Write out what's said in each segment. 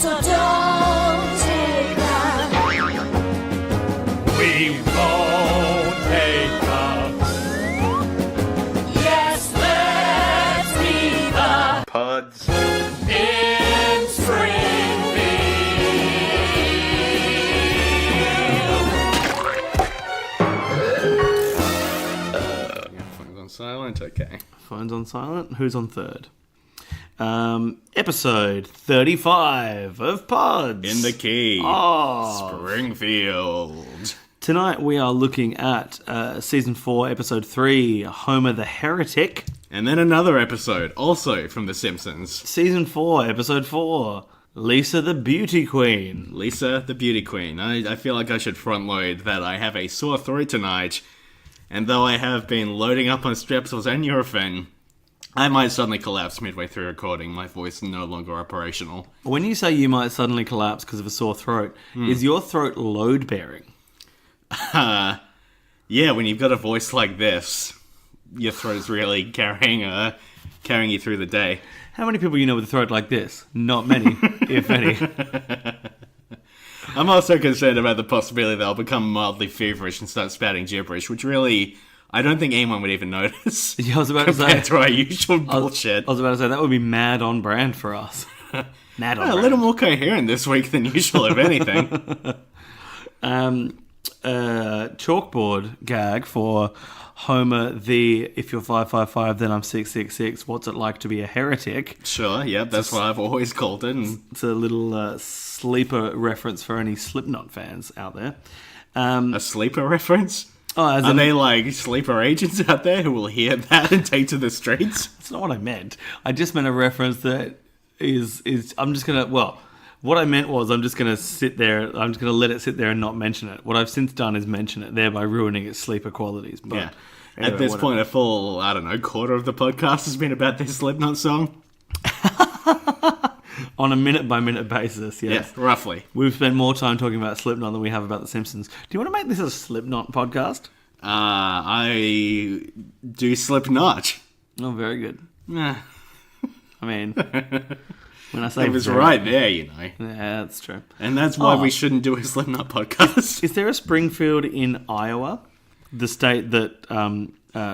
So don't take that. We won't take up. Yes, let's be the Pods in Phone's on silent, okay. Phone's on silent. Who's on third? Episode 35 of Pods. In the key. Oh. Springfield. Tonight we are looking at Season 4, Episode 3, Homer the Heretic. And then another episode, also from The Simpsons. Season 4, Episode 4, Lisa the Beauty Queen. Lisa, the beauty queen. I feel like I should front load that I have a sore throat tonight. And though I have been loading up on Strepsils and Nurofen, I might suddenly collapse midway through recording. My voice is no longer operational. When you say you might suddenly collapse because of a sore throat, is your throat load-bearing? Yeah, when you've got a voice like this, your throat's really carrying you through the day. How many people you know with a throat like this? Not many, if any. I'm also concerned about the possibility that I'll become mildly feverish and start spouting gibberish, which really, I don't think anyone would even notice. Yeah, I was about to say, compared to our usual bullshit. I was about to say, that would be mad on brand for us. Mad on A brand. little more coherent this week than usual, if anything. Chalkboard gag for Homer the if you're 555 then I'm 666, what's it like to be a heretic? Sure, yep, that's what I've always called it. And It's a little sleeper reference for any Slipknot fans out there. a sleeper reference? As Are in, they like sleeper agents out there who will hear that and take to the streets? that's not what I meant. I just meant a reference that is I'm just gonna what I meant was I'm just gonna sit there. I'm just gonna let it sit there and not mention it. What I've since done is mention it, thereby ruining its sleeper qualities. But Yeah. anyway, At this whatever. point, a full, quarter of the podcast has been about this Slipknot song. On a minute-by-minute basis, yes. Yeah, roughly. We've spent more time talking about Slipknot than we have about The Simpsons. Do you want to make this a Slipknot podcast? I do Slipknot. Oh, very good. Eh, I mean, when I say it was very- right there, you know. Yeah, that's true. And that's why Oh. we shouldn't do a Slipknot podcast. Is there a Springfield in Iowa, the state that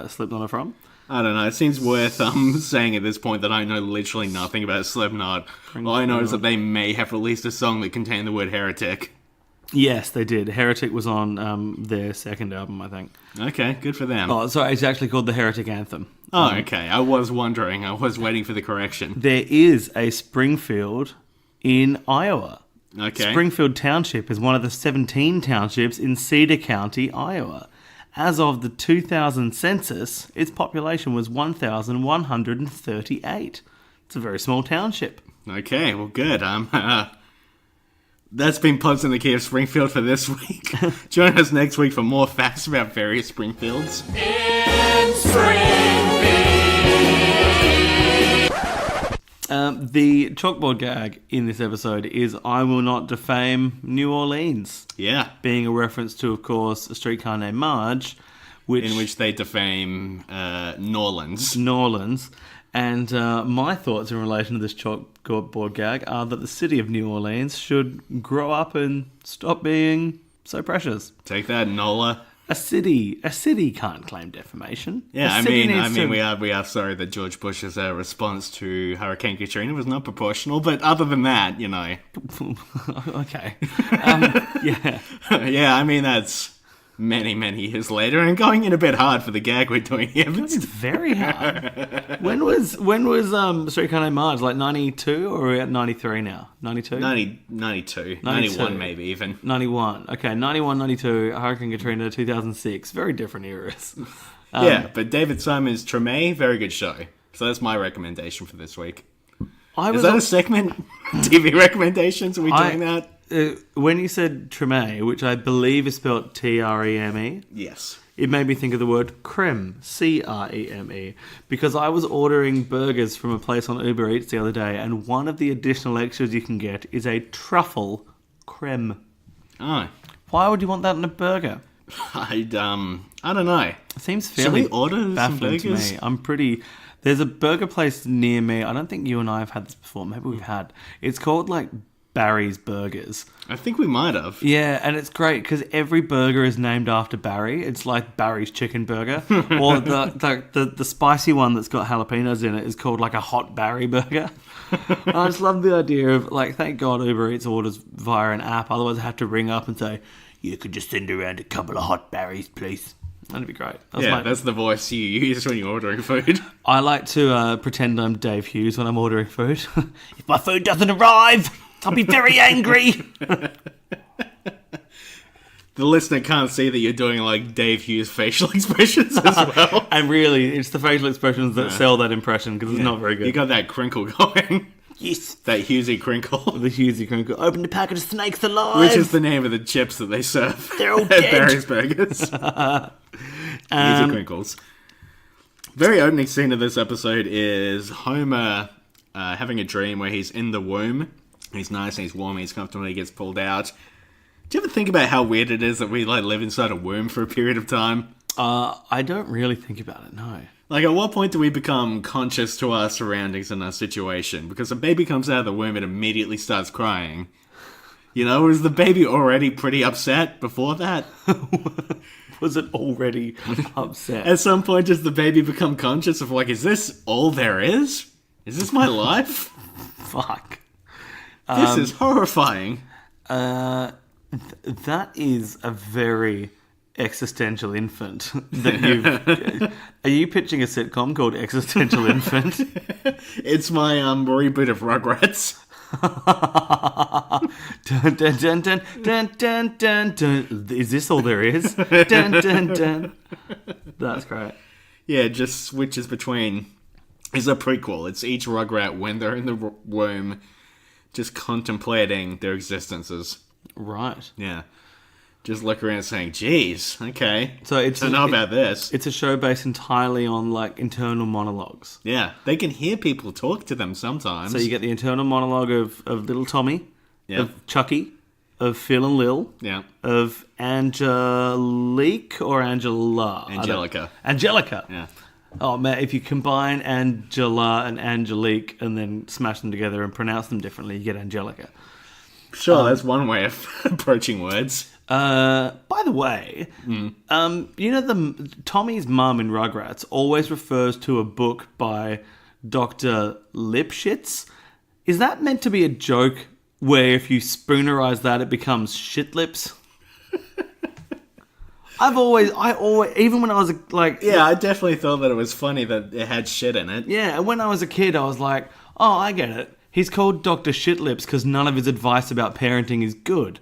Slipknot are from? I don't know. It seems worth saying at this point that I know literally nothing about Slipknot. All I know is that they may have released a song that contained the word heretic. Yes, they did. Heretic was on their second album, I think. Okay, good for them. Oh, sorry, it's actually called the Heretic Anthem. Oh, okay. I was wondering. I was waiting for the correction. There is a Springfield in Iowa. Okay. Springfield Township is one of the 17 townships in Cedar County, Iowa. As of the 2000 census, its population was 1,138. It's a very small township. Okay, well, good. That's been Pods in the Key of Springfield for this week. Join us next week for more facts about various Springfields. in Springfield. The chalkboard gag in this episode is I will not defame New Orleans, Yeah, being a reference to, of course, A Streetcar Named Marge, in which they defame Norlands. New Orleans. And my thoughts in relation to this chalkboard gag are that the city of New Orleans should grow up and stop being so precious. Take that, Nola. A city can't claim defamation. Yeah, A I city mean, needs to- we are sorry that George Bush's response to Hurricane Katrina was not proportional, but other than that, you know, Okay. Yeah. yeah, I mean that's many years later, and going in a bit hard for the gag we're doing here. But It's very hard. When was Streetcar Named Marge? Like 92 or are we at 93 now? 92? 92, 91 maybe even. 91. Okay, 91, 92, Hurricane Katrina, 2006. Very different eras. Yeah, but David Simon's Treme, very good show. So that's my recommendation for this week. Is that a segment? TV recommendations? Are we doing that? When you said Treme, which I believe is spelled Treme, Yes. it made me think of the word creme, Creme, because I was ordering burgers from a place on Uber Eats the other day, and one of the additional extras you can get is a truffle creme. Oh. Why would you want that in a burger? I don't know. It seems Should fairly we order some baffling to burgers? me. There's a burger place near me. I don't think you and I have had this before. Maybe we've had. It's called like Barry's Burgers. I think we might have. Yeah, and it's great because every burger is named after Barry. It's like Barry's Chicken Burger. Or the spicy one that's got jalapenos in it is called like a Hot Barry Burger. I just love the idea of, like, thank God Uber Eats orders via an app. Otherwise I have to ring up and say, you could just send around a couple of Hot Barrys, please. That'd be great. That's the voice you use when you're ordering food. I like to pretend I'm Dave Hughes when I'm ordering food. If my food doesn't arrive, I'll be very angry. The listener can't see that you're doing like Dave Hughes facial expressions as well. And really, it's the facial expressions that sell that impression because it's not very good. You got that crinkle going. Yes. That Hughesy crinkle. The Hughesy crinkle. Open the packet of snakes alive. Which is the name of the chips that they serve. They're all at dead. Barry's Burgers. Hughesy crinkles. Very opening scene of this episode is Homer having a dream where he's in the womb. He's nice and he's warm and he's comfortable and he gets pulled out. Do you ever think about how weird it is that we like live inside a womb for a period of time? I don't really think about it, no. Like, at what point do we become conscious to our surroundings and our situation? Because a baby comes out of the womb and immediately starts crying. You know, was the baby already pretty upset before that? Was it already upset? At some point, does the baby become conscious of, like, is this all there is? Is this my life? Fuck. This is horrifying. That is a very existential infant that you've... Are you pitching a sitcom called Existential Infant? It's my reboot of Rugrats. Dun, dun, dun, dun, dun, dun, dun, dun. Is this all there is? Dun, dun, dun. That's great. Yeah, it just switches between... It's a prequel. It's each Rugrat when they're in the womb just contemplating their existences. Right. Yeah. Just look around saying, geez, okay. So it's I don't know about this. It's a show based entirely on, like, internal monologues. Yeah. They can hear people talk to them sometimes. So you get the internal monologue of little Tommy, of Chucky, of Phil and Lil, of Angelique or Angela? Angelica. Angelica. Yeah. Oh, man, if you combine Angela and Angelique and then smash them together and pronounce them differently, you get Angelica. Sure, that's one way of approaching words. By the way, you know, Tommy's mum in Rugrats always refers to a book by Dr. Lipschitz. Is that meant to be a joke where if you spoonerize that, it becomes shit lips? I always, even when I was like... Yeah, I definitely thought that it was funny that it had shit in it. Yeah, and when I was a kid, I was like, oh, I get it. He's called Dr. Shitlips because none of his advice about parenting is good.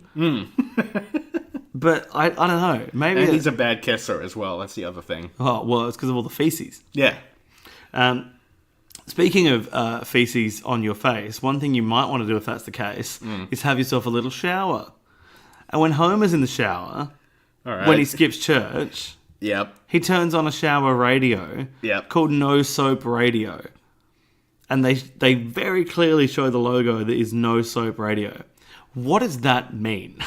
But I don't know. Maybe And he's a bad kisser as well. That's the other thing. Oh, well, it's because of all the feces. Yeah. Speaking of feces on your face, one thing you might want to do if that's the case is have yourself a little shower. And when Homer's in the shower, All right. when he skips church, Yep. he turns on a shower radio called No Soap Radio. And they very clearly show the logo that is No Soap Radio. What does that mean?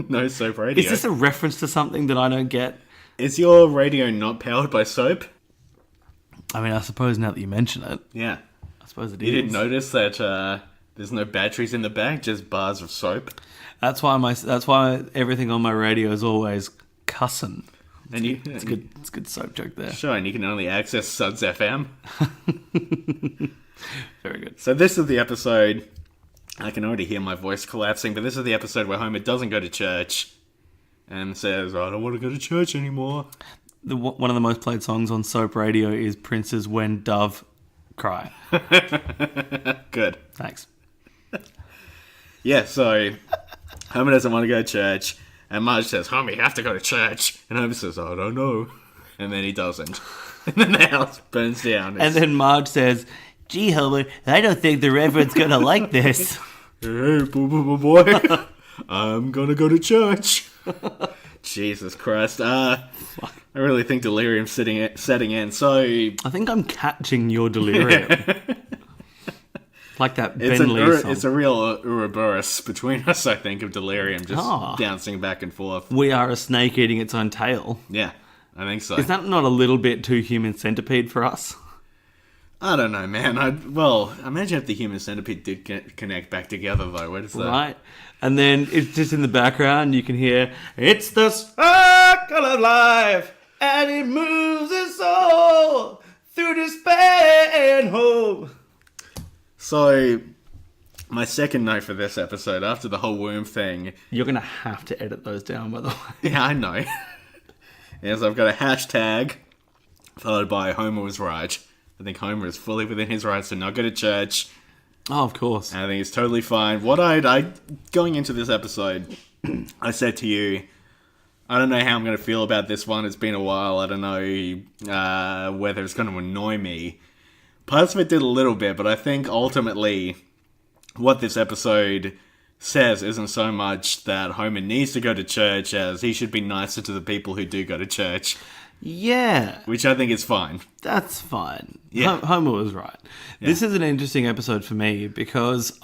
No soap radio. Is this a reference to something that I don't get? Is your radio not powered by soap? I mean, I suppose now that you mention it, Yeah. I suppose it is. You didn't notice that there's no batteries in the bag, just bars of soap? That's why everything on my radio is always cussin'. And It's a good soap joke there. Sure, and you can only access Suds FM. Very good. So this is the episode... I can already hear my voice collapsing, but this is the episode where Homer doesn't go to church and says, I don't want to go to church anymore. One of the most played songs on soap radio is Prince's When Dove Cry. Good. Thanks. Yeah, so Homer doesn't want to go to church, and Marge says, Homer, you have to go to church. And Homer says, I don't know. And then he doesn't. And then the house burns down. And then Marge says, gee, Homer, I don't think the Reverend's going to like this. Hey, boy, I'm going to go to church. Jesus Christ. I really think delirium's setting in. So I think I'm catching your delirium. Like that Ben Lee song. It's a real Ouroboros between us, I think, of delirium, just bouncing back and forth. We are a snake eating its own tail. Yeah, I think so. Is that not a little bit too human centipede for us? I don't know, man. Imagine if the human centipede did connect back together, though. What is that? Right? And then it's just in the background, you can hear, it's the circle of life, and it moves us all through despair and hope. So, my second note for this episode, after the whole worm thing... You're going to have to edit those down, by the way. Yeah, I know. Yes, I've got a hashtag, followed by Homer was right. I think Homer is fully within his rights to not go to church. Oh, of course. And I think it's totally fine. Going into this episode, I said to you, I don't know how I'm going to feel about this one. It's been a while. I don't know whether it's going to annoy me. Parts of it did a little bit, but I think ultimately what this episode says isn't so much that Homer needs to go to church as he should be nicer to the people who do go to church. Yeah. Which I think is fine. That's fine. Yeah. Homer was right. Yeah. This is an interesting episode for me because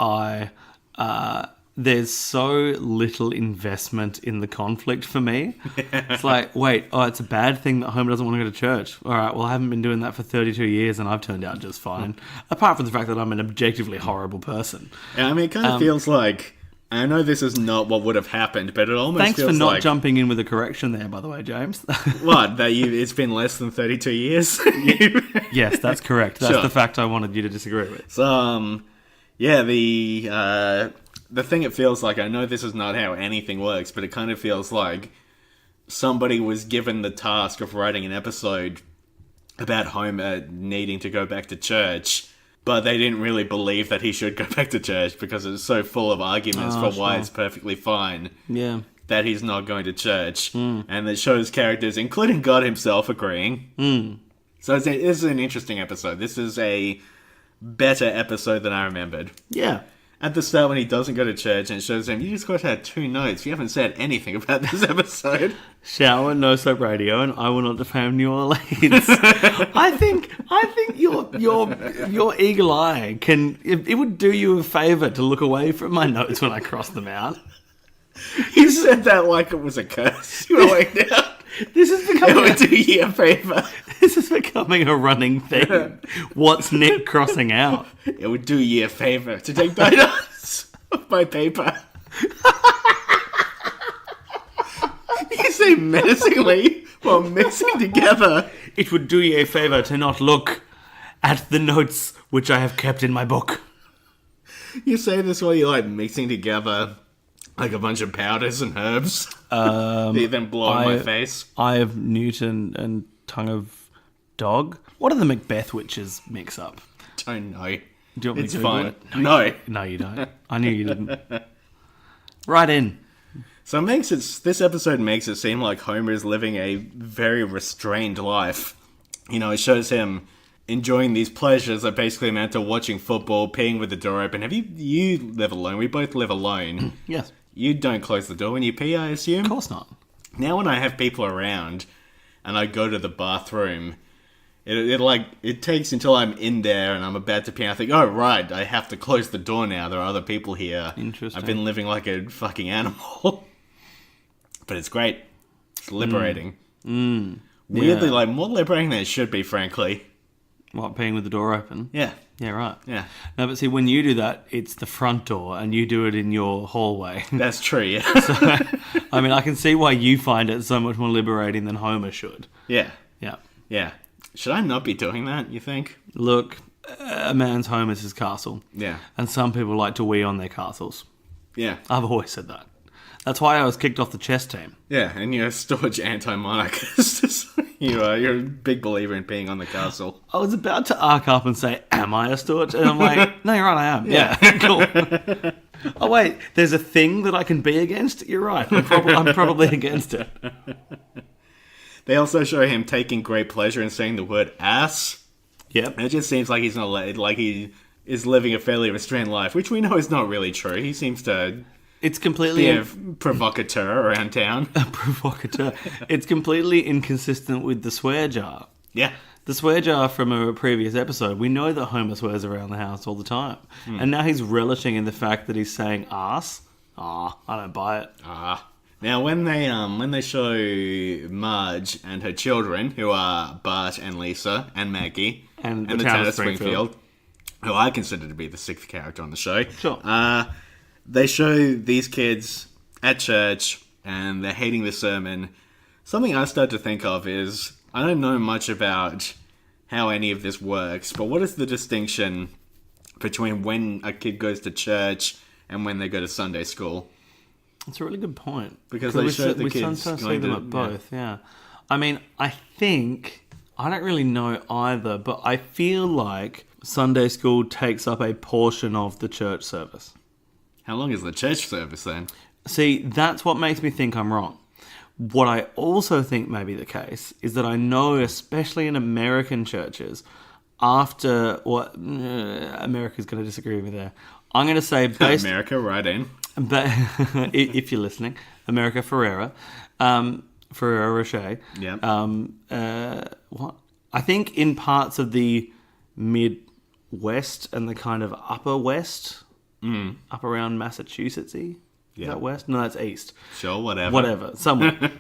there's so little investment in the conflict for me. It's like, wait, it's a bad thing that Homer doesn't want to go to church. All right, well, I haven't been doing that for 32 years and I've turned out just fine. Apart from the fact that I'm an objectively horrible person. Yeah, I mean, it kind of feels like... I know this is not what would have happened, but it almost Thanks feels for not like... jumping in with a correction there, by the way, James. What? It's been less than 32 years? Yes, that's correct. That's Sure. the fact I wanted you to disagree with. So, yeah, the thing it feels like, I know this is not how anything works, but it kind of feels like somebody was given the task of writing an episode about Homer needing to go back to church, but they didn't really believe that he should go back to church because it's so full of arguments for why it's perfectly fine that he's not going to church. And it shows characters, including God himself, agreeing. So this is an interesting episode. This is a better episode than I remembered. Yeah. At the start when he doesn't go to church and it shows him, you just got to have 2 notes. You haven't said anything about this episode. Shower, no soap radio, and I will not defame New Orleans. I think your eagle eye it would do you a favour to look away from my notes when I cross them out. You said that like it was a curse. You were like, no. This is becoming It would do you a favour. This is becoming a running thing. What's Nick crossing out? It would do you a favour to take notes of my paper. You say menacingly while mixing together. It would do you a favour to not look at the notes which I have kept in my book. You say this while you're like mixing together like a bunch of powders and herbs. You then blow in my face. Eye of Newton and tongue of dog. What do the Macbeth witches mix up? Don't know. Do you want me It's to Google fine. it? No. No, you don't. I knew you didn't. Right in. So this episode makes it seem like Homer is living a very restrained life. You know, it shows him enjoying these pleasures that basically amount to watching football, peeing with the door open. You live alone? We both live alone. Yes. You don't close the door when you pee, I assume? Of course not. Now when I have people around and I go to the bathroom, it takes until I'm in there and I'm about to pee. I think, oh, right, I have to close the door now. There are other people here. Interesting. I've been living like a fucking animal. But it's great. It's liberating. Weirdly, Yeah. like, more liberating than it should be, frankly. What, peeing with the door open? Yeah. Yeah, right. Yeah. No, but see, when you do that, it's the front door, and you do it in your hallway. That's true, yeah. I mean, I can see why you find it so much more liberating than Homer should. Yeah. Yeah. Yeah. Should I not be doing that, you think? Look, a man's home is his castle. Yeah. And some people like to wee on their castles. Yeah. I've always said that. That's why I was kicked off the chess team. Yeah, and you're a staunch anti-monarchist. You're a big believer in being on the castle. I was about to arc up and say, am I a steward? And I'm like, no, you're right, I am. Yeah, cool. Oh, wait, there's a thing that I can be against? You're right, I'm probably against it. They also show him taking great pleasure in saying the word ass. Yep. And it just seems like he's not like he is living a fairly restrained life, which we know is not really true. He seems to It's completely... be a provocateur around town. A provocateur. It's completely inconsistent with the swear jar. Yeah. The swear jar from a previous episode, we know that Homer swears around the house all the time. And now he's relishing in the fact that he's saying arse. I don't buy it. Now, when they show Marge and her children, who are Bart and Lisa and Maggie And the town of Springfield, who I consider to be the sixth character on the show. Sure. They show these kids at church and they're hating the sermon. Something I start to think of is, I don't know much about how any of this works, but what is the distinction between when a kid goes to church and when they go to Sunday school? That's a really good point. Because they show the we kids sometimes see going them to- at both, yeah. I mean, I think, I don't really know either, but I feel like Sunday school takes up a portion of the church service. How long is the church service then? See, that's what makes me think I'm wrong. What I also think may be the case is that I know, especially in American churches, after what America's going to disagree with me there. I'm going to say based America, right in. but if you're listening, America Ferrera, Ferrero Rocher. Yeah. What? I think in parts of the Midwest and the kind of upper West, up around Massachusetts-y. Is Yeah. that west? No, that's east. Sure, whatever. Whatever, somewhere.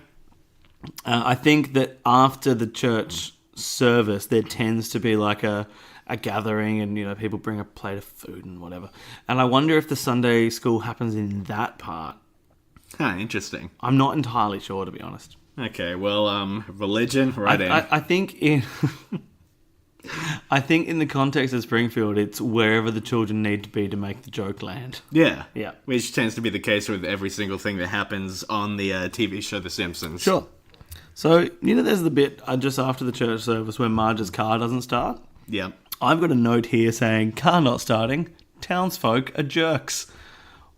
I think that after the church service, there tends to be like a gathering, and people bring a plate of food and whatever. And I wonder if the Sunday school happens in that part. Huh, interesting. I'm not entirely sure, to be honest. Okay, well, religion, right in. I think in I think in the context of Springfield, it's wherever the children need to be to make the joke land. Yeah. Yeah. Which tends to be the case with every single thing that happens on the TV show The Simpsons. Sure. So, there's the bit just after the church service where Marge's car doesn't start. Yeah. I've got a note here saying, car not starting, townsfolk are jerks.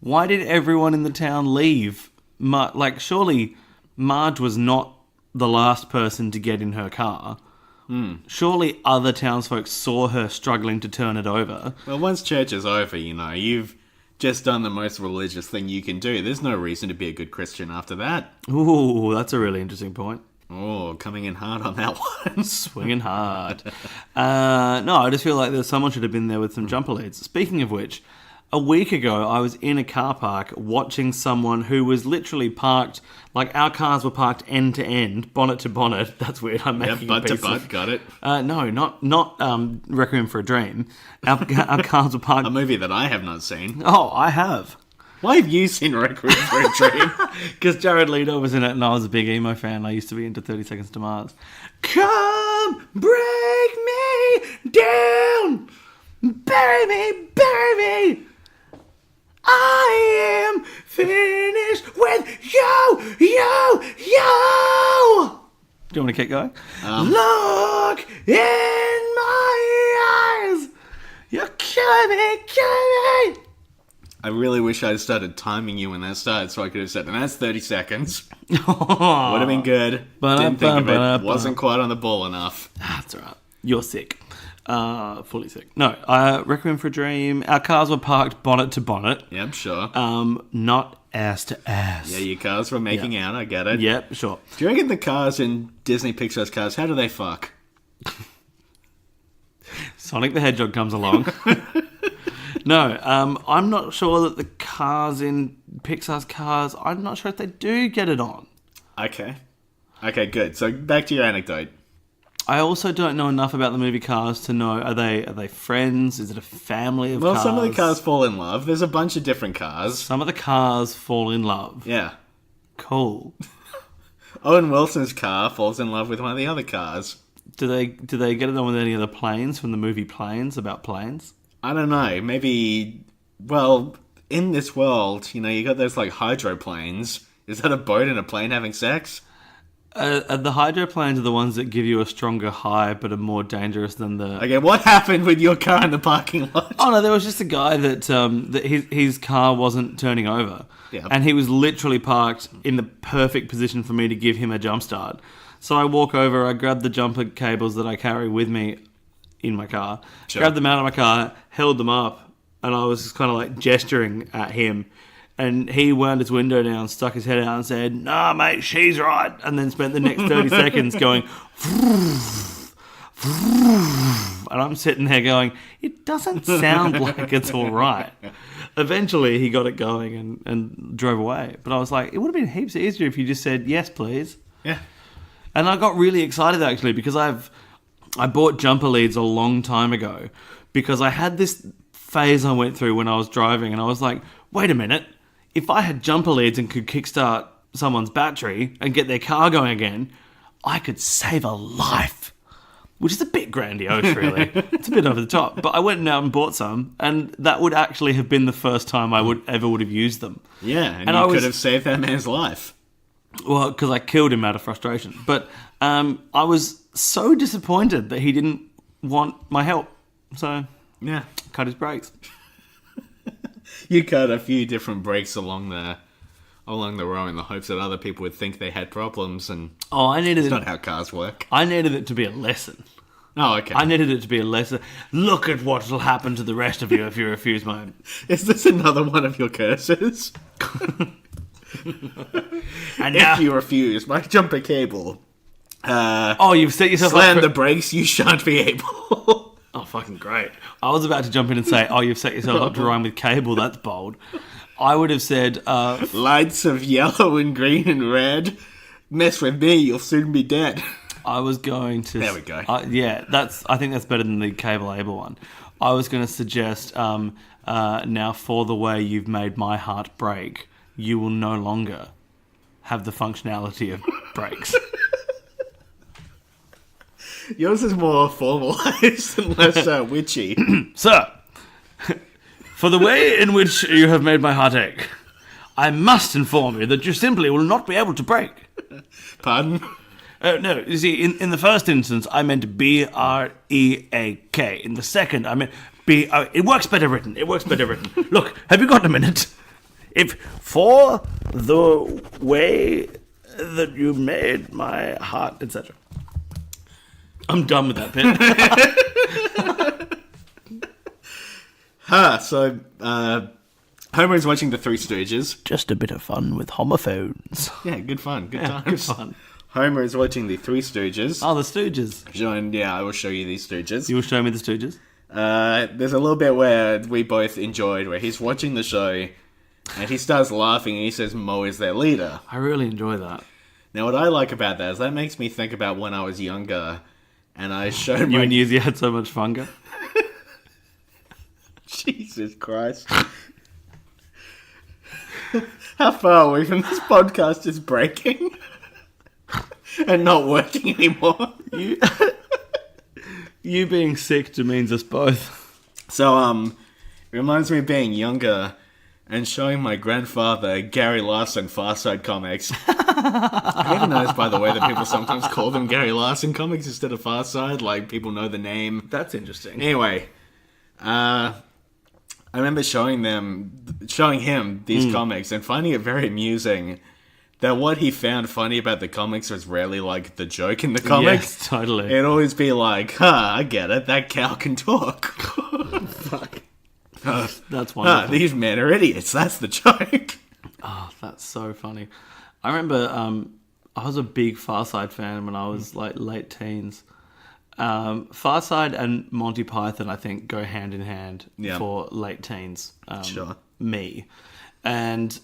Why did everyone in the town leave? Surely Marge was not the last person to get in her car. Surely other townsfolk saw her struggling to turn it over. Well, once church is over, you've just done the most religious thing you can do. There's no reason to be a good Christian after that. Ooh, that's a really interesting point. Oh, coming in hard on that one. Swinging hard. No, I just feel like someone should have been there with some jumper leads. Speaking of which, a week ago, I was in a car park watching someone who was literally parked, like our cars were parked end to end, bonnet to bonnet. That's weird. I'm Yeah, making butt a to piece butt, of... got it. No, not Requiem for a Dream. Our cars were parked... A movie that I have not seen. Oh, I have. Why have you seen Requiem for a Dream? Because Jared Leto was in it and I was a big emo fan. I used to be into 30 Seconds to Mars. Come break me down. Bury me. I am finished with you. Do you want to keep going? Look in my eyes. You're killing me. I really wish I'd started timing you when that started so I could have said, and that's 30 seconds. Would Would have been good. Didn't think of it. Wasn't quite on the ball enough. That's all right. You're sick. Fully sick. No, Requiem for a Dream. Our cars were parked bonnet to bonnet. Yep, sure. Not ass to ass. Yeah, your cars were making out, I get it. Yep, sure. Do you reckon the cars in Disney Pixar's cars, how do they fuck? Sonic the Hedgehog comes along. No, I'm not sure that the cars in Pixar's cars, I'm not sure if they do get it on. Okay, good. So back to your anecdote. I also don't know enough about the movie Cars to know, are they friends? Is it a family of cars? Well, some of the cars fall in love. There's a bunch of different cars. Some of the cars fall in love. Yeah. Cool. Owen Wilson's car falls in love with one of the other cars. Do they get it on with any of the planes from the movie Planes, about planes? I don't know. Maybe, well, in this world, you got those, hydroplanes. Is that a boat and a plane having sex? The hydroplanes are the ones that give you a stronger high, but are more dangerous than the... Okay, what happened with your car in the parking lot? Oh no, there was just a guy that his car wasn't turning over, Yep. and he was literally parked in the perfect position for me to give him a jump start. So I walk over, I grab the jumper cables that I carry with me in my car, Sure. grabbed them out of my car, held them up, and I was just kind of gesturing at him. And he wound his window down, stuck his head out and said, "Nah, mate, she's right." And then spent the next 30 seconds going, And I'm sitting there going, it doesn't sound like it's all right. Eventually, he got it going and drove away. But I was like, it would have been heaps easier if you just said, yes, please. Yeah. And I got really excited, actually, because I bought jumper leads a long time ago because I had this phase I went through when I was driving, and I was like, wait a minute, if I had jumper leads and could kickstart someone's battery and get their car going again, I could save a life. Which is a bit grandiose, really. It's a bit over the top. But I went out and bought some, and that would actually have been the first time I would have used them. Yeah, and you could have saved that man's life. Well, because I killed him out of frustration. But I was so disappointed that he didn't want my help. So, Yeah. cut his brakes. You cut a few different breaks along the row in the hopes that other people would think they had problems, and Oh, it's not how cars work. I needed it to be a lesson. Oh, okay. I needed it to be a lesson. Look at what will happen to the rest of you if you refuse my... Is this another one of your curses? And now... If you refuse my jumper cable, Oh, you've set yourself slam up the brakes, you shan't be able. Oh, fucking great. I was about to jump in and say, oh, you've set yourself up to rhyme with cable. That's bold. I would have said... Lights of yellow and green and red. Mess with me, you'll soon be dead. I was going to... There we go. Yeah, I think that's better than the cable able one. I was going to suggest, now for the way you've made my heart break, you will no longer have the functionality of brakes. Yours is more formalised and less witchy. Sir, for the way in which you have made my heart ache, I must inform you that you simply will not be able to brake. Pardon? No, you see, in the first instance, I meant B-R-E-A-K. In the second, I meant B... it works better written. It works better written. Look, have you got a minute? If for the way that you made my heart, etc. I'm done with that bit. So, Homer's watching The Three Stooges. Just a bit of fun with homophones. Yeah, good fun. Good Yeah, times. good fun. Homer is watching The Three Stooges. Oh, the Stooges. And yeah, I will show you these Stooges. You will show me the Stooges? There's a little bit where we both enjoyed, where he's watching the show, and he starts laughing, and he says Mo is their leader. I really enjoy that. Now, what I like about that is that makes me think about when I was younger, and I showed You my... and Yuzi had so much fun. Jesus Christ. How far are we from this podcast is breaking? And not working anymore? You being sick demeans us both. So, it reminds me of being younger and showing my grandfather Gary Larson Farside comics. I even noticed, by the way, that people sometimes call them Gary Larson comics instead of Farside, like people know the name. That's interesting. Anyway, I remember showing him these comics and finding it very amusing that what he found funny about the comics was rarely like the joke in the comics. Yes, totally. It'd always be like, I get it, that cow can talk. Fuck. That's wonderful. These men are idiots, that's the joke. Oh, that's so funny. I remember I was a big Farside fan when I was like late teens. Farside and Monty Python, I think, go hand in hand for late teens. Sure. Me. And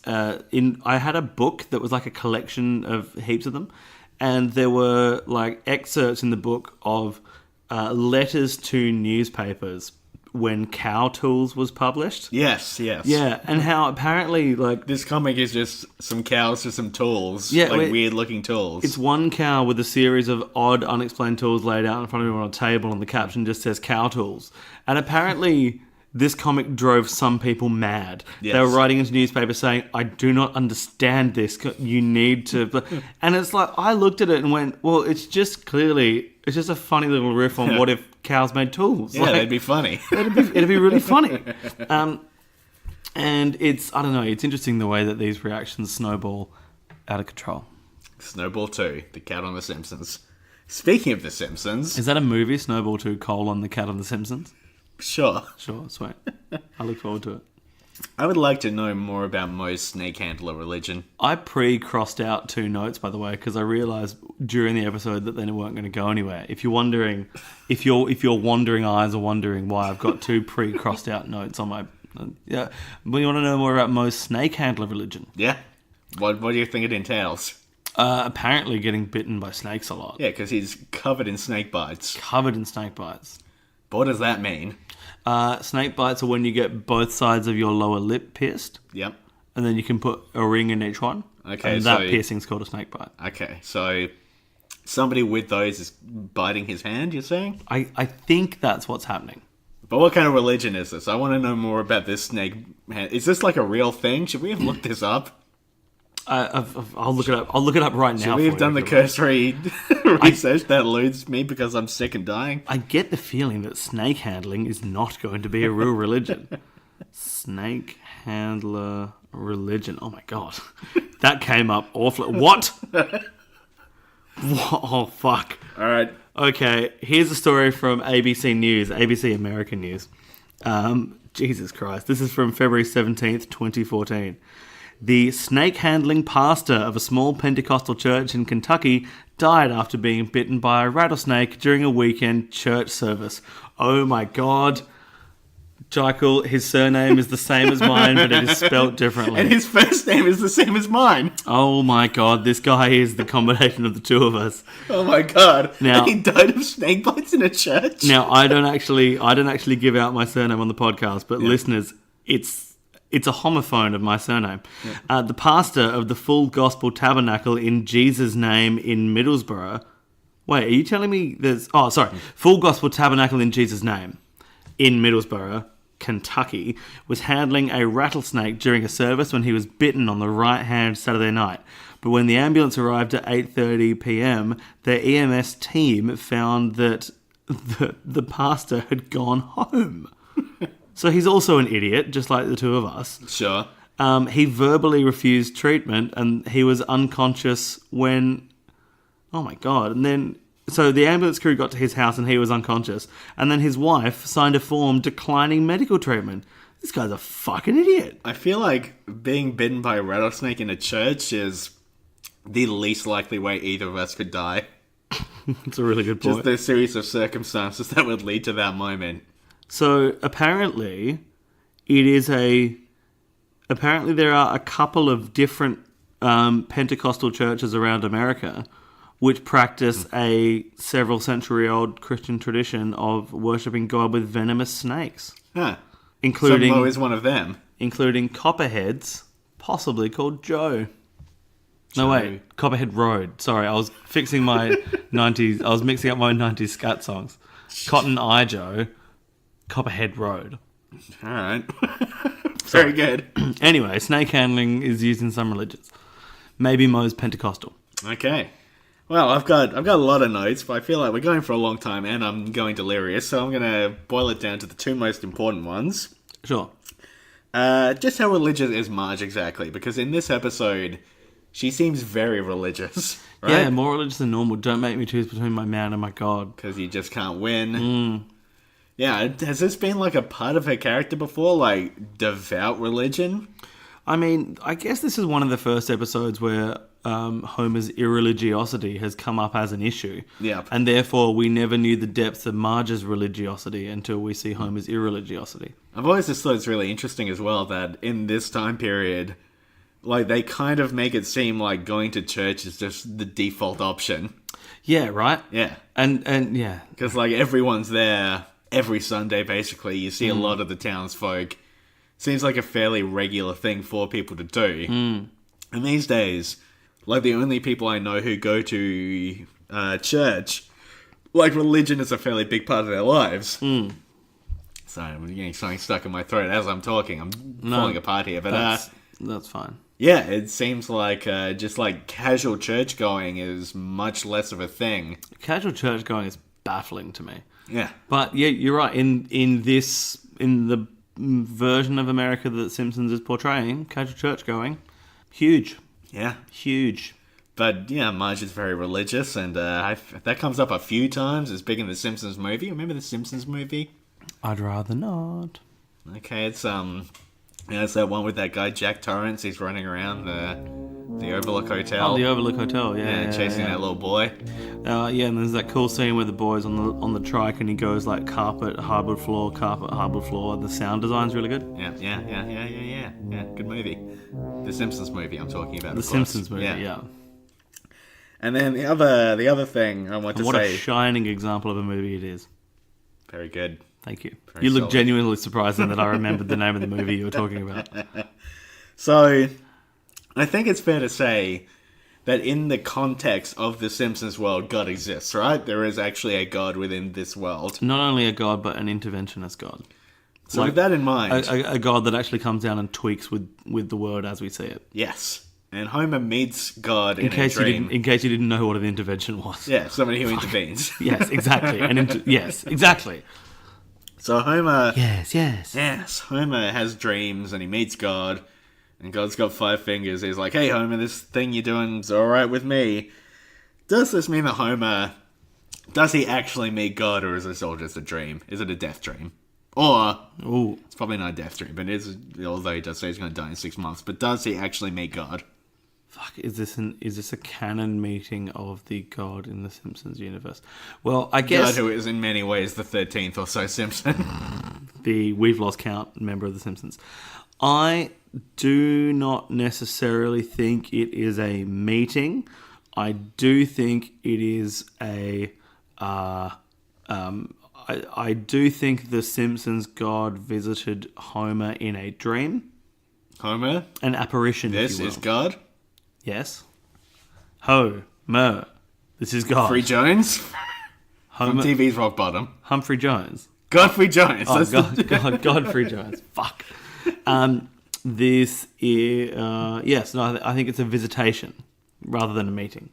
I had a book that was like a collection of heaps of them. And there were like excerpts in the book of letters to newspapers when Cow Tools was published. Yes. Yeah, and how apparently like This comic is just some cows with some tools. Yeah, weird looking tools. it's one cow with a series of odd, unexplained tools laid out in front of him on a table, and the caption just says "Cow Tools." And apparently, this comic drove some people mad. Yes. They were writing into newspapers saying, "I do not understand this. You need to." And it's like I looked at it and went, "Well, it's just a funny little riff on what if cows made tools." Yeah, that'd be funny. It'd be really funny. And I don't know, it's interesting the way that these reactions snowball out of control. Snowball 2, The Cat on The Simpsons. Speaking of The Simpsons... Is that a movie, Snowball 2, The Cat on The Simpsons? Sure. Sure, sweet. I look forward to it. I would like to know more about most snake handler religion. I pre-crossed out 2 notes, by the way, because I realised during the episode that they weren't going to go anywhere. If you're wondering, if your wandering eyes are wondering why I've got 2 pre-crossed out notes on my... yeah, but you want to know more about most snake handler religion? Yeah? What do you think it entails? Apparently getting bitten by snakes a lot. Yeah, because he's covered in snake bites. Covered in snake bites. But what does that mean? Snake bites are when you get both sides of your lower lip pierced, Yep. and then you can put a ring in each one. Okay, and that piercing's called a snake bite. Okay, so somebody with those is biting his hand, you're saying? I think that's what's happening. But what kind of religion is this? I want to know more about this snake hand. Is this like a real thing? Should we have looked this up? I'll look it up. I'll look it up right now. We've done the cursory research that eludes me because I'm sick and dying. I get the feeling that snake handling is not going to be a real religion. Snake handler religion. Oh my god. That came up awfully. What? Oh, fuck. Alright. Okay, here's a story from ABC News, ABC American News. Jesus Christ. This is from February 17th, 2014. The snake-handling pastor of a small Pentecostal church in Kentucky died after being bitten by a rattlesnake during a weekend church service. Oh my god. Jekyll, his surname is the same as mine, but it is spelt differently. And his first name is the same as mine. Oh my god, this guy is the combination of the two of us. Oh my god. Now, and he died of snake bites in a church? Now, I don't actually give out my surname on the podcast, but listeners, it's a homophone of my surname. Yeah. The pastor of the Full Gospel Tabernacle in Jesus' Name in Middlesbrough. Wait, are you telling me there's... Oh, sorry. Full Gospel Tabernacle in Jesus' Name in Middlesbrough, Kentucky, was handling a rattlesnake during a service when he was bitten on the right hand Saturday night. But when the ambulance arrived at 8:30 p.m, their EMS team found that the pastor had gone home. So he's also an idiot, just like the two of us. Sure. He verbally refused treatment, and he was unconscious when... Oh my god. And then... So the ambulance crew got to his house, and he was unconscious. And then his wife signed a form declining medical treatment. This guy's a fucking idiot. I feel like being bitten by a rattlesnake in a church is the least likely way either of us could die. That's a really good point. Just the series of circumstances that would lead to that moment. So apparently, apparently there are a couple of different Pentecostal churches around America which practice a several century-old Christian tradition of worshipping God with venomous snakes. Huh. Including... So Mo is one of them. Including copperheads, possibly called Joe. No, wait. Copperhead Road. Sorry, I was fixing my 90s... I was mixing up my 90s scat songs. Cotton Eye Joe... Copperhead Road. Alright. Very good. Anyway, snake handling is used in some religions. Maybe Mo's Pentecostal. Okay. Well, I've got a lot of notes, but I feel like we're going for a long time and I'm going delirious, so I'm going to boil it down to the 2 most important ones. Sure. Just how religious is Marge exactly? Because in this episode, she seems very religious. Right? Yeah, more religious than normal. Don't make me choose between my man and my God. Because you just can't win. Yeah, has this been like a part of her character before? Like, devout religion? I mean, I guess this is one of the first episodes where Homer's irreligiosity has come up as an issue. Yeah. And therefore, we never knew the depths of Marge's religiosity until we see Homer's irreligiosity. I've always just thought it's really interesting as well that in this time period, like, they kind of make it seem like going to church is just the default option. Yeah, right? Yeah. And yeah. Because, like, everyone's there every Sunday, basically. You see a lot of the townsfolk. Seems like a fairly regular thing for people to do. And these days, like, the only people I know who go to church, like, religion is a fairly big part of their lives. Sorry, I'm getting something stuck in my throat as I'm talking. I'm falling apart here. But that's fine. Yeah, it seems like just, like, casual church going is much less of a thing. Casual church going is baffling to me. Yeah. But yeah, you're right. In the version of America that Simpsons is portraying, casual church going, huge. Yeah. Huge. But yeah, Marge is very religious, and that comes up a few times. It's big in the Simpsons movie. Remember the Simpsons movie? I'd rather not. Okay, it's Yeah, it's that one with that guy Jack Torrance. He's running around the Overlook Hotel. Oh, the Overlook Hotel, yeah. Chasing that little boy. Yeah, and there's that cool scene where the boy's on the trike and he goes like carpet, hardwood floor, The sound design's really good. Yeah. Good movie. The Simpsons movie I'm talking about. The Simpsons movie, yeah. And then the other thing I want to What say. a shining example of a movie it is. Very good. Thank you. Very You look solid. genuinely surprised then that I remembered the name of the movie you were talking about. So, I think it's fair to say that in the context of the Simpsons world, God exists, right? There is actually a God within this world. Not only a god, but an interventionist god. So with that in mind... A god that actually comes down and tweaks with the world as we see it. Yes. And Homer meets God in a case dream. in case you didn't know what an intervention was. Yeah, somebody who intervenes. Yes, exactly. Yes, exactly. So Homer... Yes. Homer has dreams and he meets God. And God's got 5 fingers. He's like, hey, Homer, this thing you're doing's alright with me. Does this mean that Homer... Does he actually meet God, or is this all just a dream? Is it a death dream? Or... Ooh. It's probably not a death dream, but although he does say he's going to die in 6 months. But does he actually meet God? Fuck, is this a canon meeting of the god in the Simpsons universe? Well, I guess... God, who is in many ways the 13th or so Simpson. The We've Lost Count member of the Simpsons. I do not necessarily think it is a meeting. I do think it is a... I do think the Simpsons god visited Homer in a dream. Homer? An apparition, This if you will. is God? Yes. Homer. This is God. Humphrey Jones? From Homer, TV's Rock Bottom. Humphrey Jones. Godfrey Jones. Oh, That's Godfrey Jones. Fuck. This is... yes, no, I think it's a visitation rather than a meeting.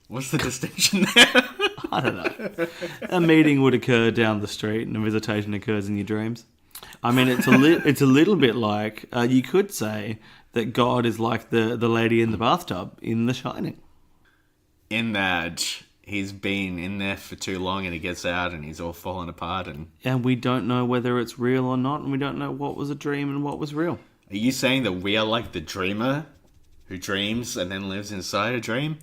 What's the distinction there? I don't know. A meeting would occur down the street and a visitation occurs in your dreams. I mean, it's a little bit like... you could say that God is like the lady in the bathtub in The Shining. In that he's been in there for too long and he gets out and he's all fallen apart. And we don't know whether it's real or not, and we don't know what was a dream and what was real. Are you saying that we are like the dreamer who dreams and then lives inside a dream?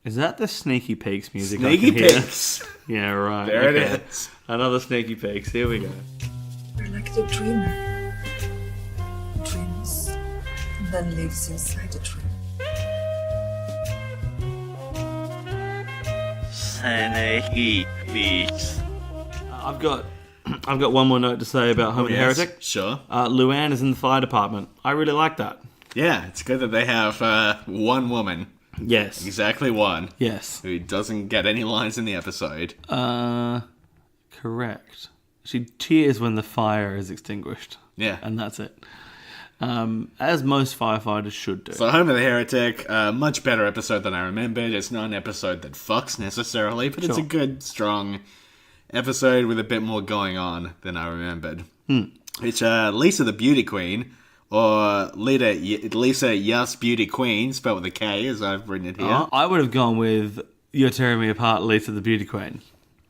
Is that the Sneaky Peeks music? Sneaky I can hear? Peeks. Yeah, right. There okay. it is. Another Sneaky Peeks. Here we go. We're like the dreamer. Dreams and then lives inside a dream. I've got one more note to say about Homer the Yes, Heretic. sure. Luann is in the fire department. I really like that. Yeah, it's good that they have one woman, Yes. exactly one, Yes. who doesn't get any lines in the episode. Correct. She tears when the fire is extinguished. Yeah. And that's it. As most firefighters should do. So Homer the Heretic, much better episode than I remembered. It's not an episode that fucks necessarily, but it's a Sure. good, strong episode with a bit more going on than I remembered. It's Lisa the Beauty Queen, or Lisa Yas Beauty Queen, spelled with a K, as I've written it here. I would have gone with You're Tearing Me Apart, Lisa the Beauty Queen.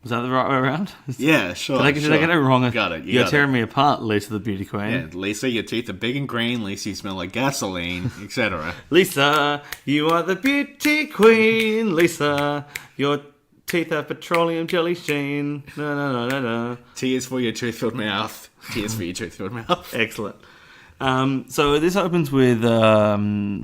Was that the right way around? Yeah, sure. Did I get it wrong? Got it. You're Tearing Me Apart, Lisa the Beauty Queen. Yeah, Lisa, your teeth are big and green. Lisa, you smell like gasoline, etc. Lisa, you are the beauty queen. Lisa, your teeth have petroleum jelly sheen. No, no, no, no, no. Tears for your tooth-filled mouth. Tears for your tooth-filled mouth. Excellent. So this opens with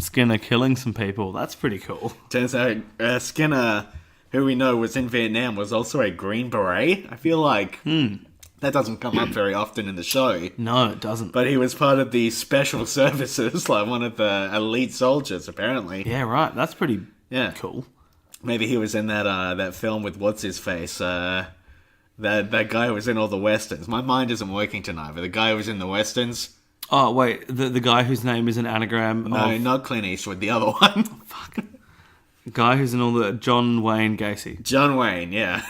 Skinner killing some people. That's pretty cool. Turns out Skinner, who we know was in Vietnam, was also a Green Beret. I feel like that doesn't come up very often in the show. No, it doesn't. But he was part of the special services, like one of the elite soldiers, apparently. Yeah, right. That's pretty cool. Maybe he was in that film with what's-his-face, that guy who was in all the westerns. My mind isn't working tonight, but the guy who was in the westerns... Oh, wait. The guy whose name is an anagram No, of... not Clint Eastwood, the other one. Fuck. Guy who's in all the... John Wayne Gacy. John Wayne, yeah.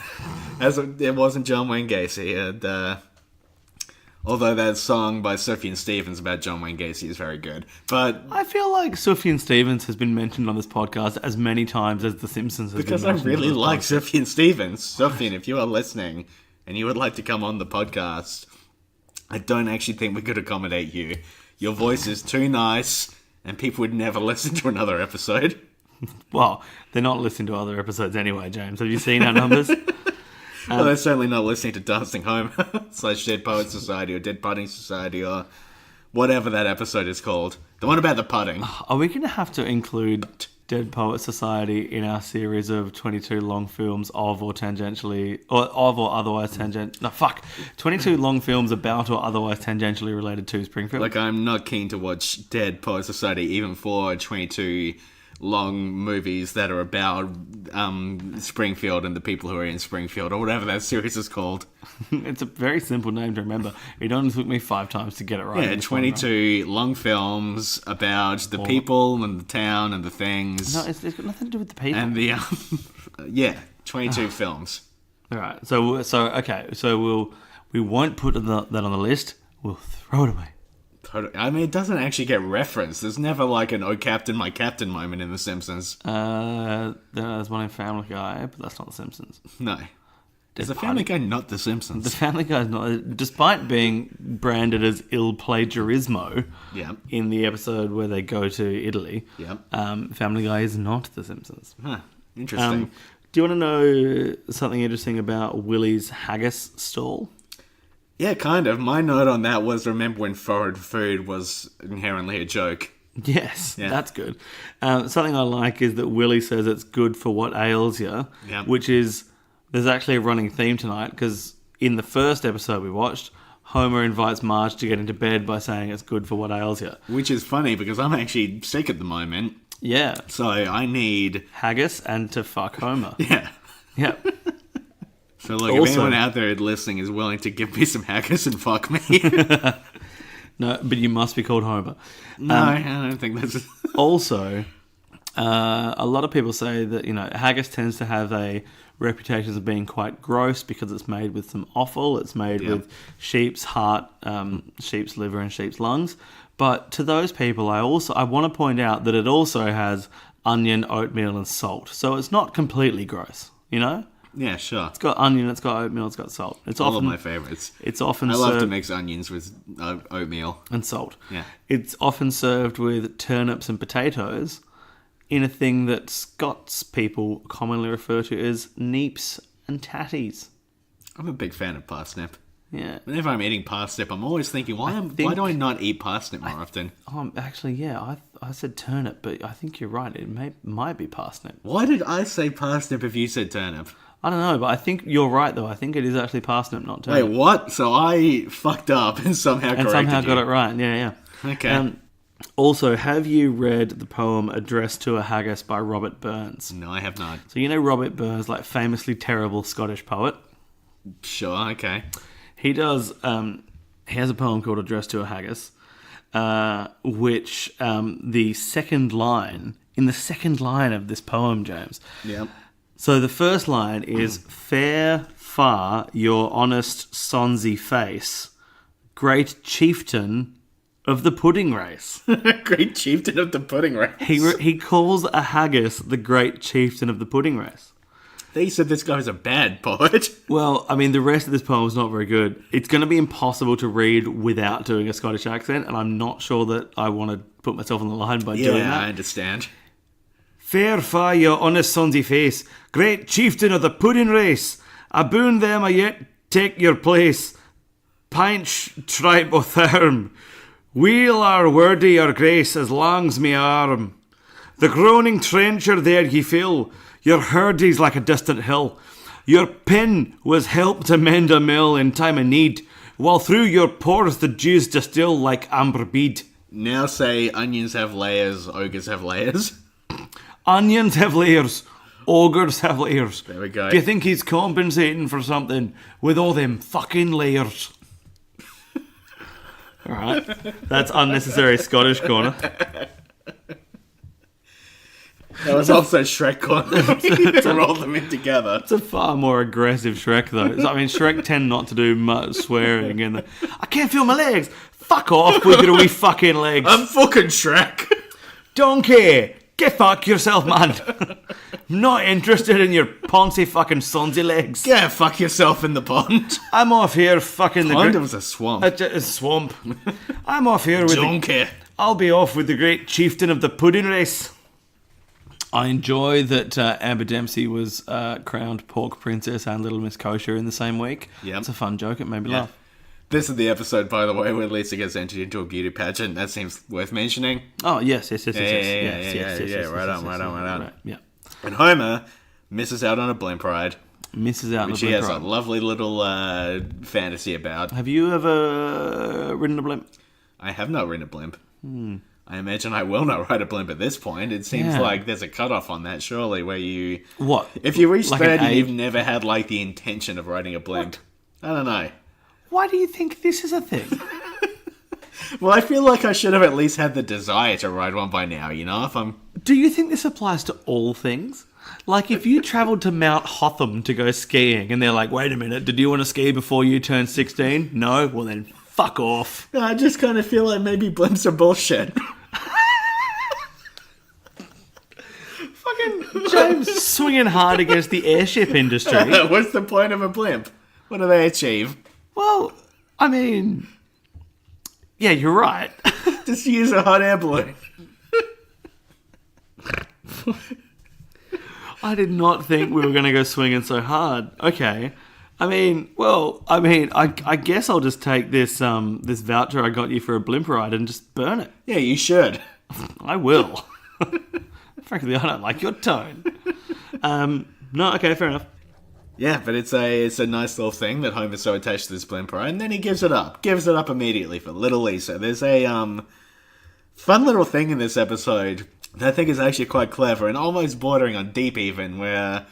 It wasn't John Wayne Gacy. And, although that song by Sufjan Stevens about John Wayne Gacy is very good. But I feel like Sufjan Stevens has been mentioned on this podcast as many times as The Simpsons has because been I mentioned really on this like podcast. Sufjan Stevens. Sufjan, if you are listening and you would like to come on the podcast, I don't actually think we could accommodate you. Your voice is too nice, and people would never listen to another episode. Well, they're not listening to other episodes anyway, James. Have you seen our numbers? Well, they're certainly not listening to Dancing Home / Dead Poets Society or Dead Putting Society or whatever that episode is called. The one about the putting. Are we going to have to include Dead Poets Society in our series of 22 long films of or tangentially, or of or otherwise tangent? No, fuck. 22 long films about or otherwise tangentially related to Springfield. Like, I'm not keen to watch Dead Poets Society even for 22 long movies that are about Springfield and the people who are in Springfield, or whatever that series is called. It's a very simple name to remember. It only took me 5 times to get it right. Yeah, 22 long films about the people and the town and the things. No, it's got nothing to do with the people. And the, yeah, 22 films. All right, so we won't put that on the list. We'll throw it away. I mean, it doesn't actually get referenced. There's never like an "Oh Captain, my Captain" moment in The Simpsons. There's one in Family Guy, but that's not The Simpsons. No. Is the Family Guy not The Simpsons? The Family Guy is not, despite being branded as il plagiarismo. Yeah. In the episode where they go to Italy. Yeah. Family Guy is not The Simpsons. Huh. Interesting. Do you want to know something interesting about Willie's haggis stall? Yeah, kind of. My note on that was, remember when forward food was inherently a joke. Yes, Yeah. that's good. Something I like is that Willie says it's good for what ails you, Yeah. which is, there's actually a running theme tonight, because in the first episode we watched, Homer invites Marge to get into bed by saying it's good for what ails you. Which is funny, because I'm actually sick at the moment. Yeah. So I need... Haggis and to fuck Homer. Yeah. Yeah. So look, Also- if anyone out there listening is willing to give me some haggis and fuck me... No, but you must be called Homer. No, I don't think that's... Also, a lot of people say that, haggis tends to have a reputation of being quite gross because it's made with some offal. It's made with sheep's heart, sheep's liver, and sheep's lungs. But to those people, I want to point out that it also has onion, oatmeal, and salt. So it's not completely gross, Yeah, sure. It's got onion, it's got oatmeal, it's got salt. It's All often of my favourites. It's often I love served to mix onions with oatmeal. and salt. Yeah. It's often served with turnips and potatoes in a thing that Scots people commonly refer to as neeps and tatties. I'm a big fan of parsnip. Yeah. Whenever I'm eating parsnip, I'm always thinking, why do I not eat parsnip more often? Actually, yeah, I said turnip, but I think you're right. It might be parsnip. Why did I say parsnip if you said turnip? I don't know, but I think you're right, though. I think it is actually parsnip, not turnip. Wait, what? So I fucked up and somehow corrected got you. it right. Yeah. Okay. Also, have you read the poem Address to a Haggis by Robert Burns? No, I have not. So Robert Burns, like famously terrible Scottish poet. Sure, okay. He does. He has a poem called "Address to a Haggis," which the second line of this poem, James. Yep. So the first line is "Fair far your honest sonsy face, great chieftain of the pudding race." Great chieftain of the pudding race. He calls a haggis the great chieftain of the pudding race. They said this guy's a bad poet. Well, I mean, the rest of this poem is not very good. It's going to be impossible to read without doing a Scottish accent, and I'm not sure that I want to put myself on the line by doing Yeah, that. I understand. Fair fa your honest sonsy face, great chieftain of the pudding race, aboon them I yet take your place, pinch tribe o' therm, wheel our wordy your grace as lang's me arm. The groaning trencher there ye fill, your hurdies like a distant hill. Your pen was help to mend a mill in time of need, while through your pores the dews distill like amber bead. Now say onions have layers, ogres have layers. Onions have layers, ogres have layers. There we go. Do you think he's compensating for something with all them fucking layers? Alright, that's unnecessary Scottish corner. That was also Shrek corner. Roll them in together. It's a far more aggressive Shrek, though. I mean, Shrek tend not to do much swearing in the... I can't feel my legs! Fuck off with your wee fucking legs! I'm fucking Shrek. Donkey! Get Get fuck yourself, man. Not interested in your poncy fucking sonsy legs. Yeah, fuck yourself in the pond. I'm off here fucking the Pond, it was a swamp. a swamp. I'm off here with Don't care. I'll be off with the great chieftain of the pudding race. I enjoy that Amber Dempsey was crowned Pork Princess and Little Miss Kosher in the same week. Yep. It's a fun joke. It made me laugh. This is the episode, by the way, where Lisa gets entered into a beauty pageant. That seems worth mentioning. Oh, yes. Right on. Yeah. And Homer misses out on a blimp ride, Misses out on which the he blimp has a ride. lovely little fantasy about. Have you ever ridden a blimp? I have not ridden a blimp. I imagine I will not ride a blimp at this point. It seems Yeah. like there's a cutoff on that, surely, where you... What? If you reach Like an 30, age? you've never had, like, the intention of riding a blimp. I don't know. Why do you think this is a thing? Well, I feel like I should have at least had the desire to ride one by now, you know? If I'm... Do you think this applies to all things? Like, if you travelled to Mount Hotham to go skiing and they're like, wait a minute, did you want to ski before you turned 16? No? Well, then fuck off. I just kind of feel like maybe blimps are bullshit. Fucking James swinging hard against the airship industry. What's the point of a blimp? What do they achieve? Well, I mean, yeah, you're right. Just use a hot air balloon. I did not think we were going to go swinging so hard. Okay. I guess I'll just take this this voucher I got you for a blimp ride and just burn it. Yeah, you should. I will. Frankly, I don't like your tone. No, okay, fair enough. Yeah, but it's a nice little thing that Homer's so attached to this blimp ride, and then he gives it up. Gives it up immediately for little Lisa. There's a fun little thing in this episode that I think is actually quite clever and almost bordering on deep even, where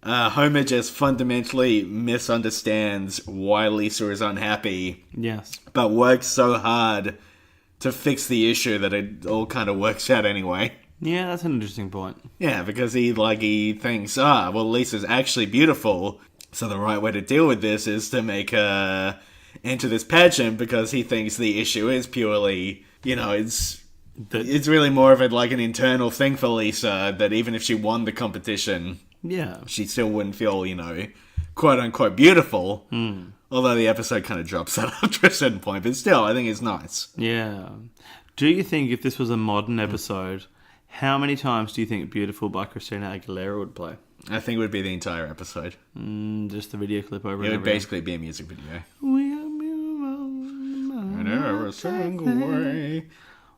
Homer just fundamentally misunderstands why Lisa is unhappy, Yes. but works so hard to fix the issue that it all kind of works out anyway. Yeah, that's an interesting point. Yeah, because he thinks, well, Lisa's actually beautiful, so the right way to deal with this is to make her enter this pageant, because he thinks the issue is purely, it's really more of an internal thing for Lisa, that even if she won the competition, Yeah. she still wouldn't feel, quote-unquote beautiful, although the episode kind of drops that after a certain point, but still, I think it's nice. Yeah. Do you think if this was a modern episode, how many times do you think Beautiful by Christina Aguilera would play? I think it would be the entire episode. Just the video clip over It and would over again. basically be a music video. We are moving In every single way.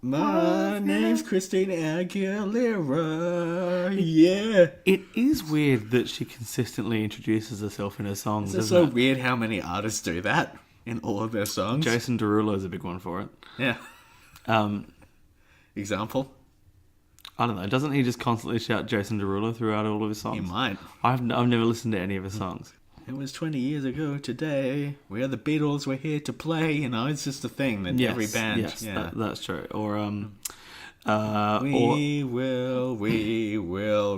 My name's Christina Aguilera. Yeah. It is weird that she consistently introduces herself in her songs, It's isn't so it? weird how many artists do that in all of their songs. Jason Derulo is a big one for it. Yeah. Example? I don't know. Doesn't he just constantly shout Jason Derulo throughout all of his songs? You might. I've never listened to any of his songs. It was 20 years ago today. We are the Beatles, we're here to play. It's just a thing that every band... Yes, yeah. that's true. Or We will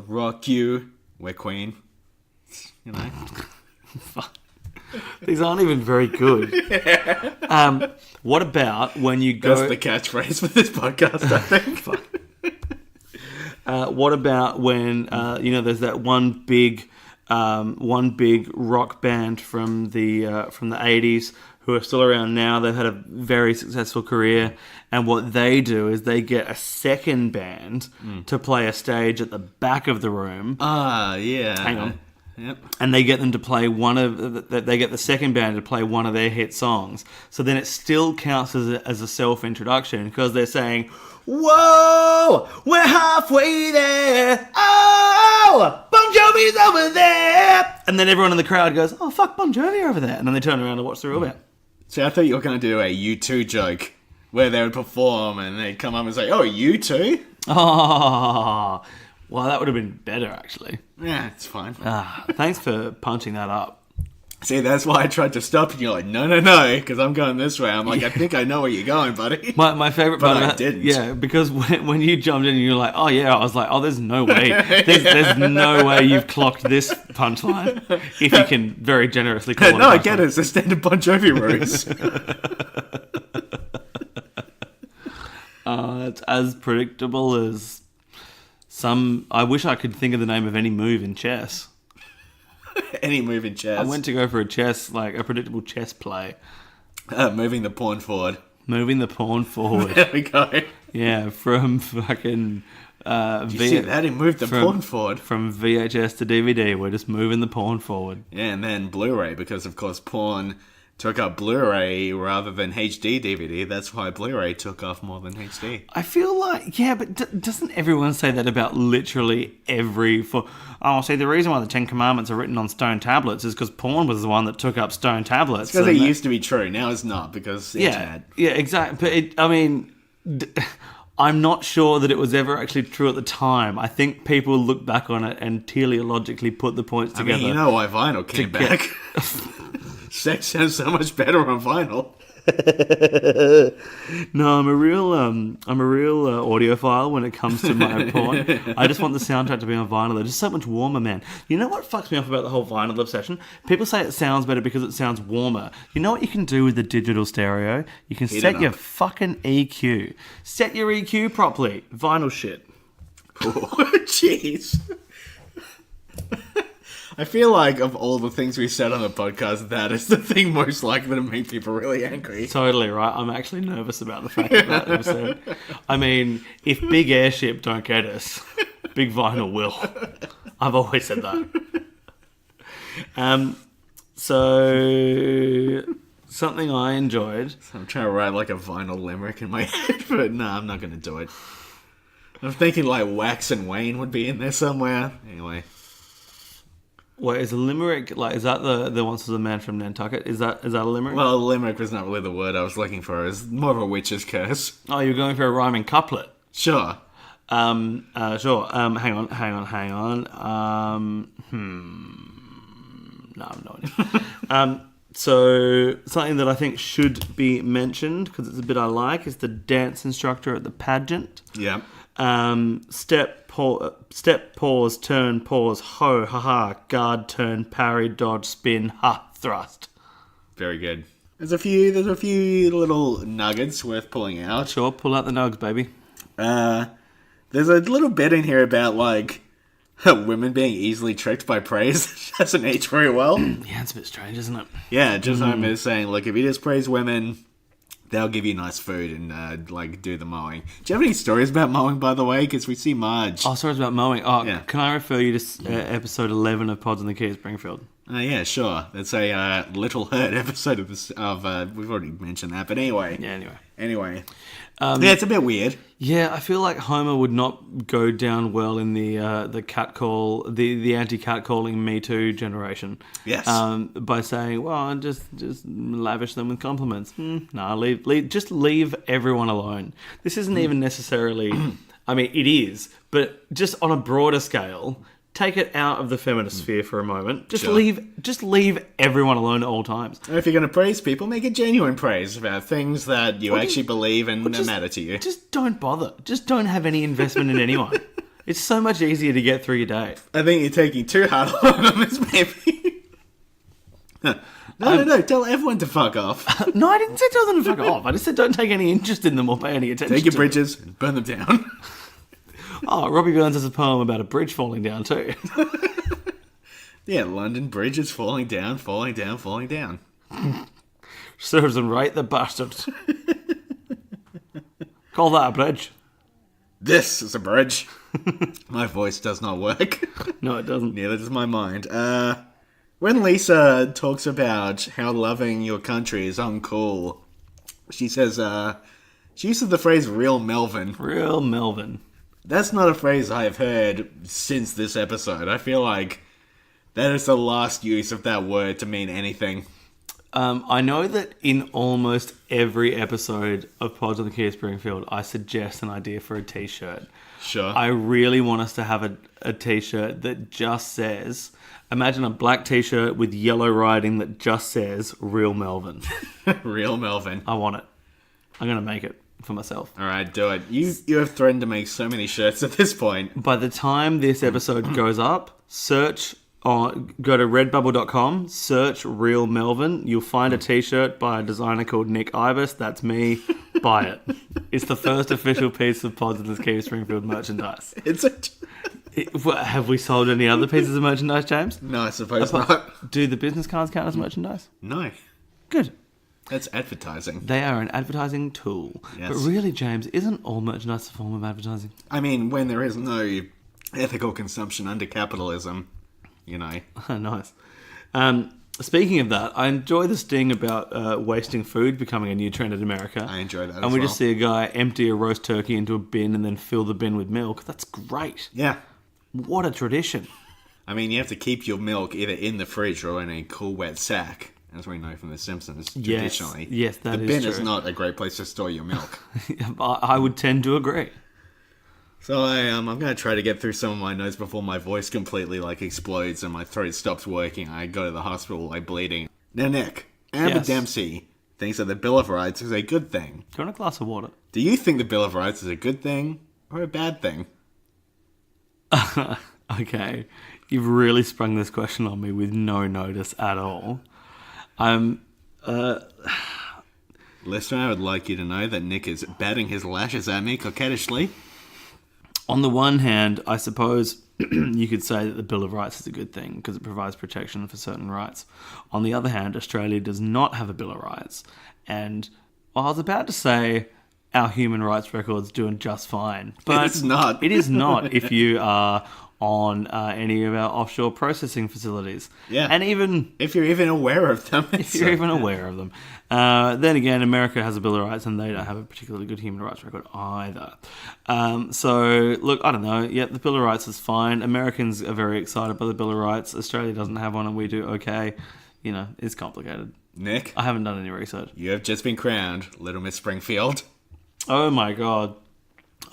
rock you. We're Queen. these aren't even very good. What about when you go? That's the catchphrase for this podcast, I think. What about when there's that one big rock band from the 80s who are still around now. They've had a very successful career, and what they do is they get a second band to play a stage at the back of the room. Yeah. Hang on. Yep. And they get them to play they get the second band to play one of their hit songs. So then it still counts as a self-introduction, because they're saying, "Whoa, we're halfway there. Oh, Bon Jovi's over there." And then everyone in the crowd goes, "Oh, fuck, Bon Jovi over there." And then they turn around and watch the real band. See, I thought you were going to do a U2 joke where they would perform and they'd come up and say, "Oh, U2?" Oh, well, that would have been better, actually. Yeah, it's fine. Thanks for punching that up. See, that's why I tried to stop and you're like, no, because I'm going this way. I'm like, I think I know where you're going, buddy. My favourite But part I about didn't. Yeah, because when you jumped in and you're like, "Oh yeah," I was like, "Oh, there's no way. There's no way you've clocked this punchline." If you can very generously call it. No, I get it. It's a standard Bon Jovi ruse. It's as predictable as I wish I could think of the name of any move in chess. Any move in chess. I went to go for a predictable chess play. Moving the pawn forward. Moving the pawn forward. There we go. Yeah, from fucking... You see that? He moved the pawn forward. From VHS to DVD, we're just moving the pawn forward. Yeah, and then Blu-ray, because of course pawn took up Blu-ray rather than HD DVD. That's why Blu-ray took off more than HD. I feel like, yeah, but doesn't everyone say that about literally every... see, the reason why the Ten Commandments are written on stone tablets is because porn was the one that took up stone tablets. Because it used to be true. Now it's not, because it's internet. Yeah, exactly. But I'm not sure that it was ever actually true at the time. I think people look back on it and teleologically put the points together. I mean, you know why vinyl came back. Sex sounds so much better on vinyl. No, I'm a real audiophile when it comes to my porn. I just want the soundtrack to be on vinyl. They're just so much warmer, man. You know what fucks me off about the whole vinyl obsession? People say it sounds better because it sounds warmer. You know what you can do with the digital stereo? You can set your fucking EQ. Set your EQ properly. Vinyl shit. Oh, jeez. I feel like of all the things we said on the podcast, that is the thing most likely to make people really angry. Totally right. I'm actually nervous about the fact that episode. I mean, if Big Airship don't get us, Big Vinyl will. I've always said that. So something I enjoyed. I'm trying to write like a vinyl limerick in my head, but no, I'm not going to do it. I'm thinking like Wax and Wayne would be in there somewhere. Anyway. Wait, is a limerick, like, is that the Once Was a Man from Nantucket? Is that a limerick? Well, limerick was not really the word I was looking for. It was more of a witch's curse. Oh, you're going for a rhyming couplet? Sure. Sure. Hang on. No, I'm not. So, something that I think should be mentioned, because it's a bit I like, is the dance instructor at the pageant. Yeah. Step, pause, turn, pause, ho, ha, guard, turn, parry, dodge, spin, ha, thrust. Very good. There's a few little nuggets worth pulling out. Sure, pull out the nugs, baby. There's a little bit in here about, like, women being easily tricked by praise. Doesn't age very well. Yeah, it's a bit strange, isn't it? Yeah, just Homer saying, look, if you just praise women, they'll give you nice food and, like, do the mowing. Do you have any stories about mowing, by the way? Because we see Marge. Oh, stories about mowing. Oh, yeah. Can I refer you to episode 11 of Pods on the Key at Springfield? Yeah, sure. That's a Little Hurt episode of this. We've already mentioned that, but anyway. Yeah, Anyway. Yeah, it's a bit weird. Yeah, I feel like Homer would not go down well in the catcall, the anti-catcalling Me Too generation. Yes. By saying, well, just lavish them with compliments. Just leave everyone alone. This isn't even necessarily. I mean, it is, but just on a broader scale. Take it out of the feminist sphere for a moment. Just leave everyone alone at all times. And if you're going to praise people, make a genuine praise about things that you actually believe and matter to you. Just don't bother. Just don't have any investment in anyone. It's so much easier to get through your day. I think you're taking too hard on this, maybe. No. Tell everyone to fuck off. No, I didn't say tell them to fuck off. I just said don't take any interest in them or pay any attention. Take your bridges and burn them down. Oh, Robbie Burns has a poem about a bridge falling down too. Yeah, London Bridge is falling down. Serves him right, the bastard. Call that a bridge. This is a bridge. My voice does not work. No, it doesn't. Neither does my mind. When Lisa talks about how loving your country is uncool, she says, she uses the phrase real Melvin. Real Melvin. That's not a phrase I have heard since this episode. I feel like that is the last use of that word to mean anything. I know that in almost every episode of Pods on the Key at Springfield, I suggest an idea for a t-shirt. Sure. I really want us to have a t-shirt that just says... Imagine a black t-shirt with yellow writing that just says Real Melvin. Real Melvin. I want it. I'm going to make it for myself. All right, do it. You have threatened to make so many shirts at this point. By the time this episode goes up, go to redbubble.com, search Real Melvin. You'll find a t-shirt by a designer called Nick Ibis. That's me. Buy it. It's the first official piece of Pods of the Key Springfield merchandise. Have we sold any other pieces of merchandise, James? No, I suppose not. Do the business cards count as merchandise? No, Good. that's advertising. They are an advertising tool. Yes. But really, James, isn't all merchandise a form of advertising? I mean, when there is no ethical consumption under capitalism, you know. Nice. Speaking of that, I enjoy the sting about wasting food becoming a new trend in America. I enjoy that And as we well. just see a guy empty a roast turkey into a bin and then fill the bin with milk. That's great. Yeah. What a tradition. I mean, you have to keep your milk either in the fridge or in a cool, wet sack, as we know from The Simpsons, traditionally. Yes, that the is bin true. is not a great place to store your milk. I would tend to agree. So I'm going to try to get through some of my notes before my voice completely explodes and my throat stops working. I go to the hospital bleeding. Now, Nick, Amber Yes. Dempsey thinks that the Bill of Rights is a good thing. Do you want a glass of water? Do you think the Bill of Rights is a good thing or a bad thing? Okay. You've really sprung this question on me with no notice at all. Listener, I would like you to know that Nick is batting his lashes at me coquettishly. On the one hand, I suppose you could say that the Bill of Rights is a good thing because it provides protection for certain rights. On the other hand, Australia does not have a Bill of Rights. And I was about to say our human rights record's doing just fine. But It's not. It is not if you are on any of our offshore processing facilities. Yeah. And even If you're even aware of them. if you're even aware of them. Then again, America has a Bill of Rights and they don't have a particularly good human rights record either. So, look, I don't know. Yeah, the Bill of Rights is fine. Americans are very excited by the Bill of Rights. Australia doesn't have one and we do okay. You know, it's complicated. Nick, I haven't done any research. you have just been crowned Little Miss Springfield. Oh my God.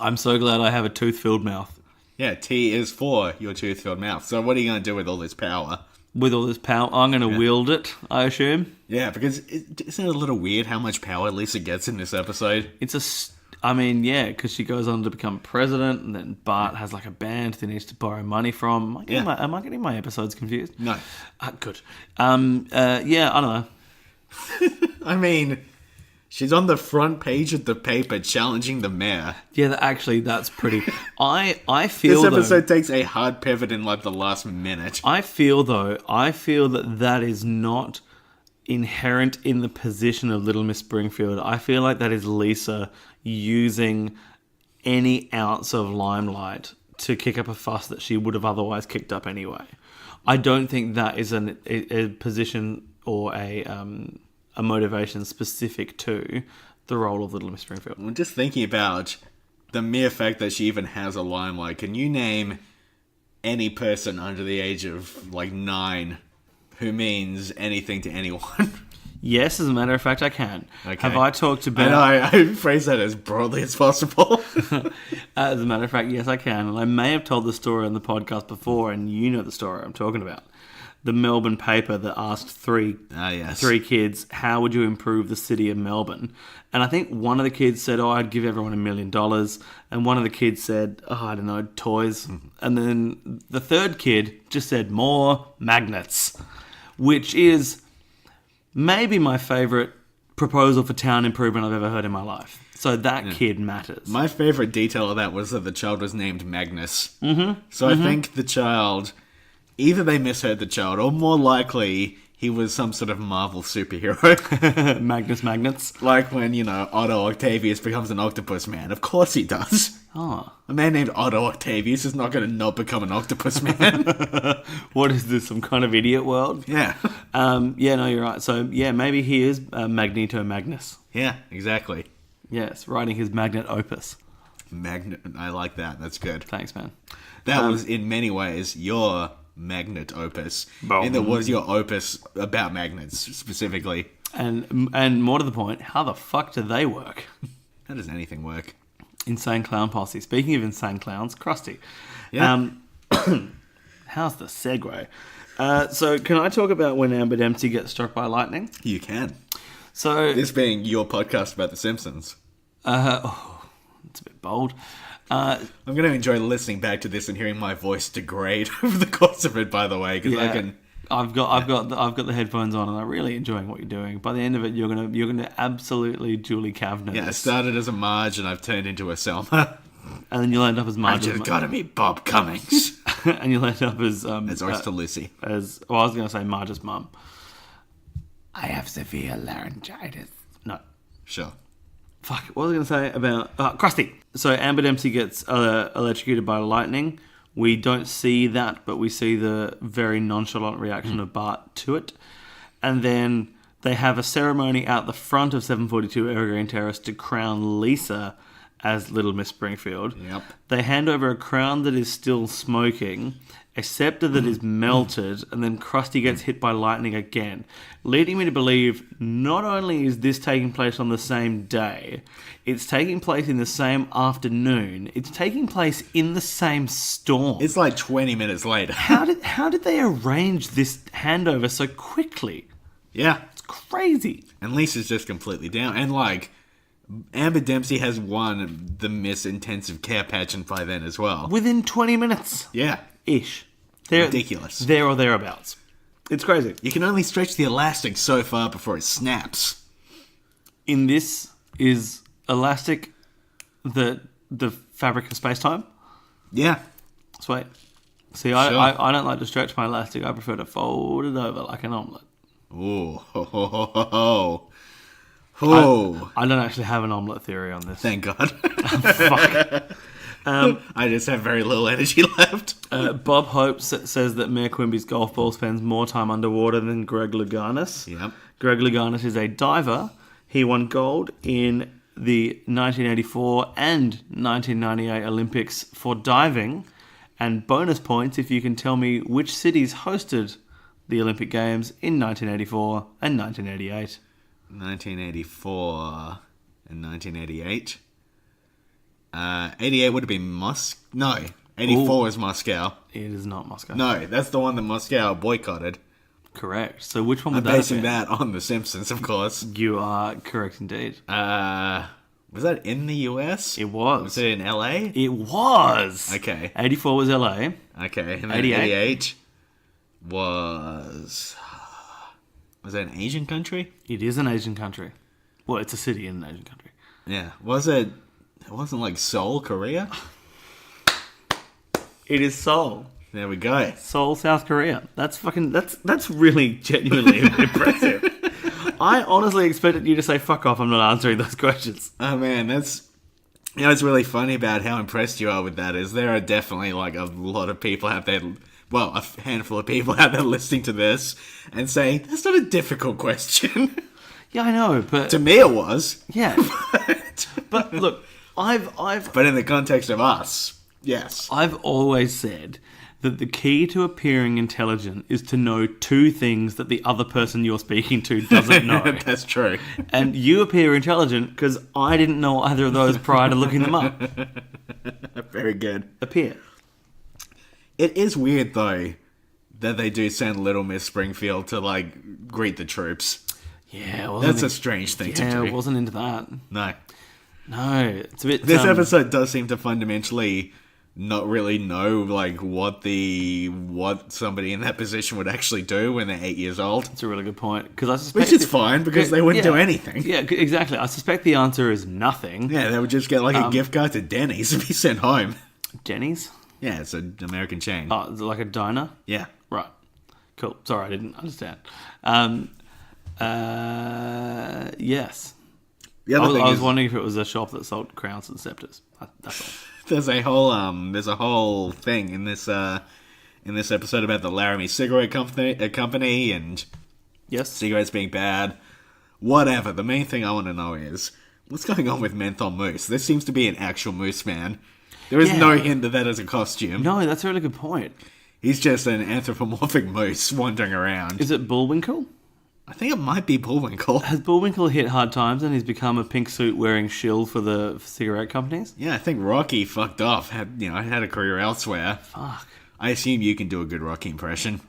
I'm so glad I have a tooth-filled mouth. Yeah, T is for your tooth-filled mouth. So what are you going to do with all this power? With all this power, I'm going to wield it, I assume. Yeah, because isn't it a little weird how much power Lisa gets in this episode? I mean, yeah, because she goes on to become president, and then Bart has like a band that he needs to borrow money from. Am I getting my episodes confused? No. Good. Yeah, I don't know. I mean, she's on the front page of the paper challenging the mayor. Yeah, actually, that's pretty. I feel This though. episode takes a hard pivot in the last minute. I feel that is not inherent in the position of Little Miss Springfield. I feel like that is Lisa using any ounce of limelight to kick up a fuss that she would have otherwise kicked up anyway. I don't think that is a position or a motivation specific to the role of Little Miss Springfield. I'm just thinking about the mere fact that she even has a limelight. Can you name any person under the age of 9 who means anything to anyone? Yes, as a matter of fact, I can. Okay. Have I talked about... I phrase that as broadly as possible. As a matter of fact, yes, I can. And I may have told the story on the podcast before, and you know the story I'm talking about. The Melbourne paper that asked three kids, how would you improve the city of Melbourne? And I think one of the kids said, I'd give everyone $1 million. And one of the kids said, I don't know, toys. And then the third kid just said, more magnets, which is maybe my favourite proposal for town improvement I've ever heard in my life. So that kid matters. My favourite detail of that was that the child was named Magnus. Mm-hmm. So I think the child... Either they misheard the child, or more likely, he was some sort of Marvel superhero. Magnets. Like when, Otto Octavius becomes an octopus man. Of course he does. Oh. A man named Otto Octavius is not going to not become an octopus man. What is this, some kind of idiot world? Yeah. Yeah, no, you're right. So, yeah, maybe he is Magneto Magnus. Yeah, exactly. Yes, writing his magnet opus. I like that. That's good. Thanks, man. That was, in many ways, your magnet opus. Boom. And that was your opus about magnets, specifically. And more to the point, how the fuck do they work? How does anything work? Insane Clown Posse. Speaking of insane clowns, Krusty. Yeah. How's the segue? So can I talk about when Amber Dempsey gets struck by lightning? You can. So This being your podcast about The Simpsons. it's a bit bold. I'm going to enjoy listening back to this and hearing my voice degrade over the course of it, by the way, because I can... I've got the headphones on and I'm really enjoying what you're doing. By the end of it, you're gonna absolutely Julie Kavner. Yeah, I started as a Marge and I've turned into a Selma. And then you'll end up as I Marge's just mum. gotta meet Bob Cummings. And you'll end up as Oyster Lucy. I was going to say Marge's mum. I have severe laryngitis. No. Sure. Fuck, what was I going to say about... Krusty. So Amber Dempsey gets electrocuted by lightning. We don't see that, but we see the very nonchalant reaction of Bart to it. And then they have a ceremony out the front of 742 Evergreen Terrace to crown Lisa as Little Miss Springfield. Yep. They hand over a crown that is still smoking, a scepter that is melted, and then Krusty gets hit by lightning again, leading me to believe not only is this taking place on the same day, it's taking place in the same afternoon, it's taking place in the same storm. It's like 20 minutes later. How did they arrange this handover so quickly? Yeah. It's crazy. And Lisa's just completely down. And, like, Amber Dempsey has won the Miss Intensive Care pageant by then as well. Within 20 minutes. Yeah. Ish. Ridiculous. There or thereabouts. It's crazy. You can only stretch the elastic so far before it snaps. In this is elastic the fabric of space-time. Yeah. Sweet. See, Sure. I don't like to stretch my elastic. I prefer to fold it over like an omelette. Ooh. Ho, ho, ho, ho, ho. Oh. I don't actually have an omelette theory on this. Thank God. Fuck. I just have very little energy left. Bob Hope says that Mayor Quimby's golf ball spends more time underwater than Greg Louganis. Yep. Greg Louganis is a diver. He won gold in the 1984 and 1998 Olympics for diving. And bonus points if you can tell me which cities hosted the Olympic Games in 1984 and 1988. 1984 and 1988. 88 would have been No, 84 was Moscow. It is not Moscow. No, that's the one that Moscow boycotted. Correct. So which one would I'm that have basing been? that on The Simpsons, of course. You are correct indeed. Was that in the US? It was. Was it in LA? It was. Okay. 84 was LA. Okay. And then 88? 88 was that an Asian country? It is an Asian country. Well, it's a city in an Asian country. Yeah. Was it? It wasn't like Seoul, Korea? It is Seoul. There we go. Seoul, South Korea. That's really genuinely impressive. I honestly expected you to say fuck off, I'm not answering those questions. Oh man, that's... You know, what's really funny about how impressed you are with that is there are definitely like a lot of people out there, well, a handful of people out there listening to this and saying, that's not a difficult question. Yeah, I know, but... To me it was. Yeah. But look, But in the context of us, yes. I've always said that the key to appearing intelligent is to know two things that the other person you're speaking to doesn't know. That's true. And you appear intelligent because I didn't know either of those prior to looking them up. Very good. Appear. It is weird, though, that they do send Little Miss Springfield to, like, greet the troops. Yeah, That's a strange thing to do. I wasn't into that. No. No, it's a bit... This episode does seem to fundamentally not really know, like, what somebody in that position would actually do when they're 8 years old. That's a really good point. Because I suspect... Which is fine, because they wouldn't do anything. Yeah, exactly. I suspect the answer is nothing. Yeah, they would just get, like, a gift card to Denny's and be sent home. Denny's? Yeah, it's an American chain. Oh, is it like a diner? Yeah. Right. Cool. Sorry, I didn't understand. Yes. The other thing I was is, wondering if it was a shop that sold crowns and scepters. That's all. there's a whole thing in this episode about the Laramie Cigarette Company and Yes. cigarettes being bad. Whatever. The main thing I want to know is what's going on with Menthol Moose. There seems to be an actual moose man. There is no hint that is a costume. No, that's a really good point. He's just an anthropomorphic moose wandering around. Is it Bullwinkle? I think it might be Bullwinkle. Has Bullwinkle hit hard times and he's become a pink suit wearing shill for the cigarette companies? Yeah, I think Rocky fucked off. Had a career elsewhere. Fuck. I assume you can do a good Rocky impression.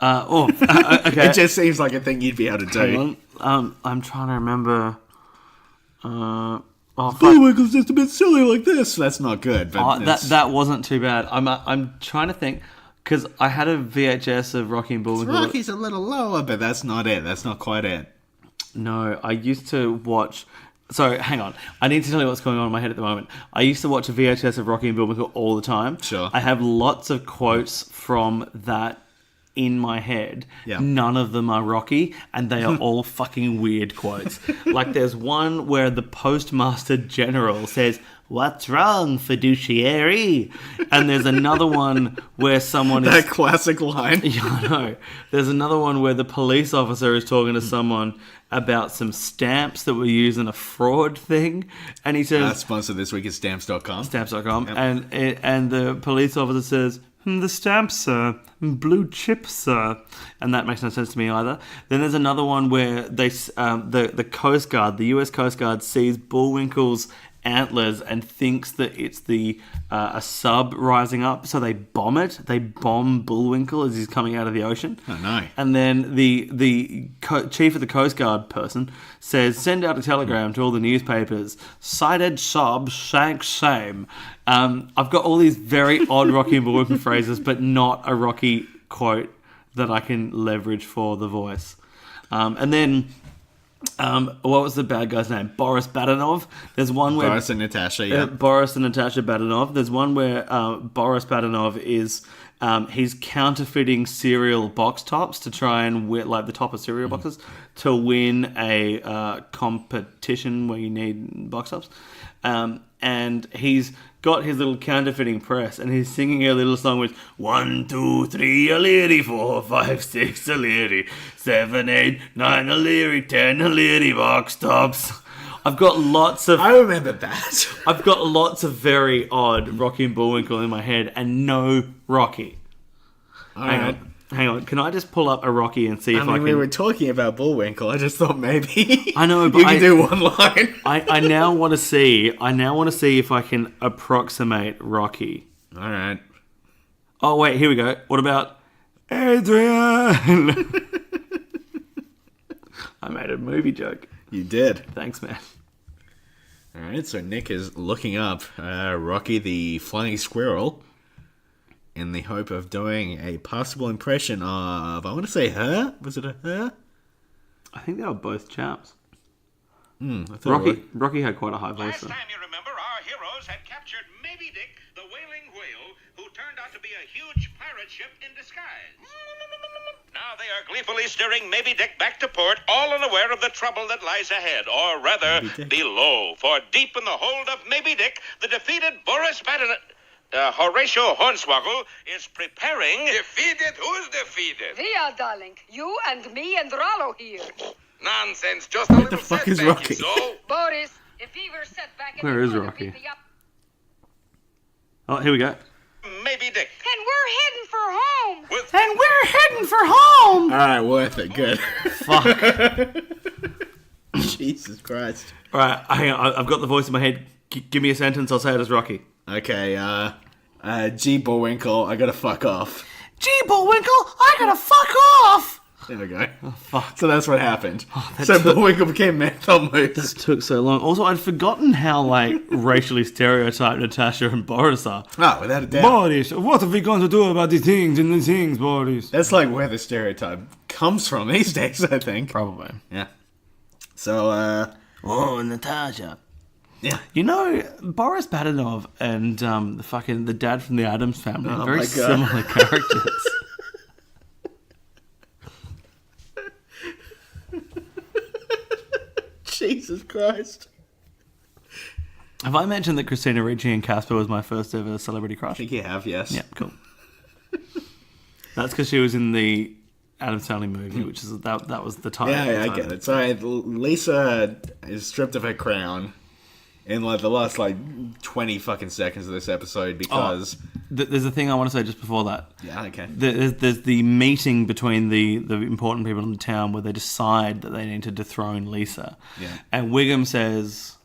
Okay. It just seems like a thing you'd be able to do. Hang on. I'm trying to remember. Bullwinkle's just a bit silly like this. That's not good. But That wasn't too bad. I'm trying to think because I had a VHS of Rocky and Bullwinkle. Rocky's a little lower, but that's not it. That's not quite it. No, I used to watch So, hang on. I need to tell you what's going on in my head at the moment. I used to watch a VHS of Rocky and Bullwinkle all the time. Sure. I have lots of quotes from that in my head. Yeah. None of them are Rocky, and they are all fucking weird quotes. Like, there's one where the Postmaster General says, "What's wrong, fiduciary?" And there's another one where someone is... That classic line. Yeah, I know. There's another one where the police officer is talking to someone about some stamps that were used in a fraud thing, and he says... Sponsored this week is Stamps.com. Stamps.com. Yep. And the police officer says, "The stamps, sir. Blue chips, sir." And that makes no sense to me either. Then there's another one where they the Coast Guard, the US Coast Guard, sees Bullwinkle's antlers and thinks that it's a sub rising up, so they bomb it. They bomb Bullwinkle as he's coming out of the ocean. Oh, no. And then the chief of the Coast Guard person says, "Send out a telegram to all the newspapers. Sighted sub, sank same." I've got all these very odd Rocky and Bullwinkle phrases, but not a Rocky quote that I can leverage for the voice. And then... what was the bad guy's name? Boris Badenov. There's one where Boris and Natasha, yeah. Boris and Natasha Badenov. There's one where Boris Badenov is he's counterfeiting cereal box tops to try and win, like the top of cereal boxes, to win a competition where you need box tops. And he's got his little counterfeiting press, and he's singing a little song with 1, 2, 3, a leery, 4, 5, 6, a leery, 7, 8, 9, a leery, 10, a leery box tops. I've got lots of... I remember that. I've got lots of very odd Rocky and Bullwinkle in my head, and no Rocky. Hang on. Can I just pull up a Rocky and see if I can... we were talking about Bullwinkle. I just thought maybe... I know, but you can do one line. I now want to see if I can approximate Rocky. All right. Oh, wait, here we go. What about Adrian? I made a movie joke. You did. Thanks, man. All right, so Nick is looking up Rocky the Flying Squirrel in the hope of doing a possible impression of, I want to say her? Was it a her? I think they were both chaps. I thought Rocky had quite a high voice. Last time you remember, our heroes had captured Maybe Dick, the whaling whale, who turned out to be a huge pirate ship in disguise. Now they are gleefully steering Maybe Dick back to port, all unaware of the trouble that lies ahead, or rather, below. For deep in the hold of Maybe Dick, the defeated Boris Horatio Hornswoggle is preparing... Defeated? Who's defeated? We are, darling. You and me and Rollo here. Nonsense, just a little the fuck is setback, Rocky? So? Boris, if we were set back in Where the is corner, Rocky? we'd be up. Oh, here we go. Maybe Dick. And we're heading for home. With And we're heading for home! All right, worth it. Good. Fuck. Jesus Christ. All right, hang on. I've got the voice in my head. Give me a sentence. I'll say it as Rocky. Okay, G. Bullwinkle, I gotta fuck off. Gee, Bullwinkle, I gotta fuck off! There we go. Oh, fuck. So that's what happened. that So took- Bullwinkle became mental moose. That took so long. Also, I'd forgotten how, like, racially stereotyped Natasha and Boris are. Oh, without a doubt. Boris, what are we going to do about these things and these things, Boris? That's like where the stereotype comes from these days, I think. Probably. Yeah. So, Oh, Natasha. yeah. You know, Boris Badenov and the dad from the Addams Family are very my God. similar characters. Jesus Christ. Have I mentioned that Christina Ricci and Casper was my first ever celebrity I crush? think you have, yes. Yeah, cool. That's because she was in the Addams Family movie, which is that was the title. Yeah, I get it. So Lisa is stripped of her crown in like the last 20 fucking seconds of this episode because... There's a thing I want to say just before that. Yeah, okay. There's the meeting between the important people in the town where they decide that they need to dethrone Lisa. Yeah. And Wiggum says,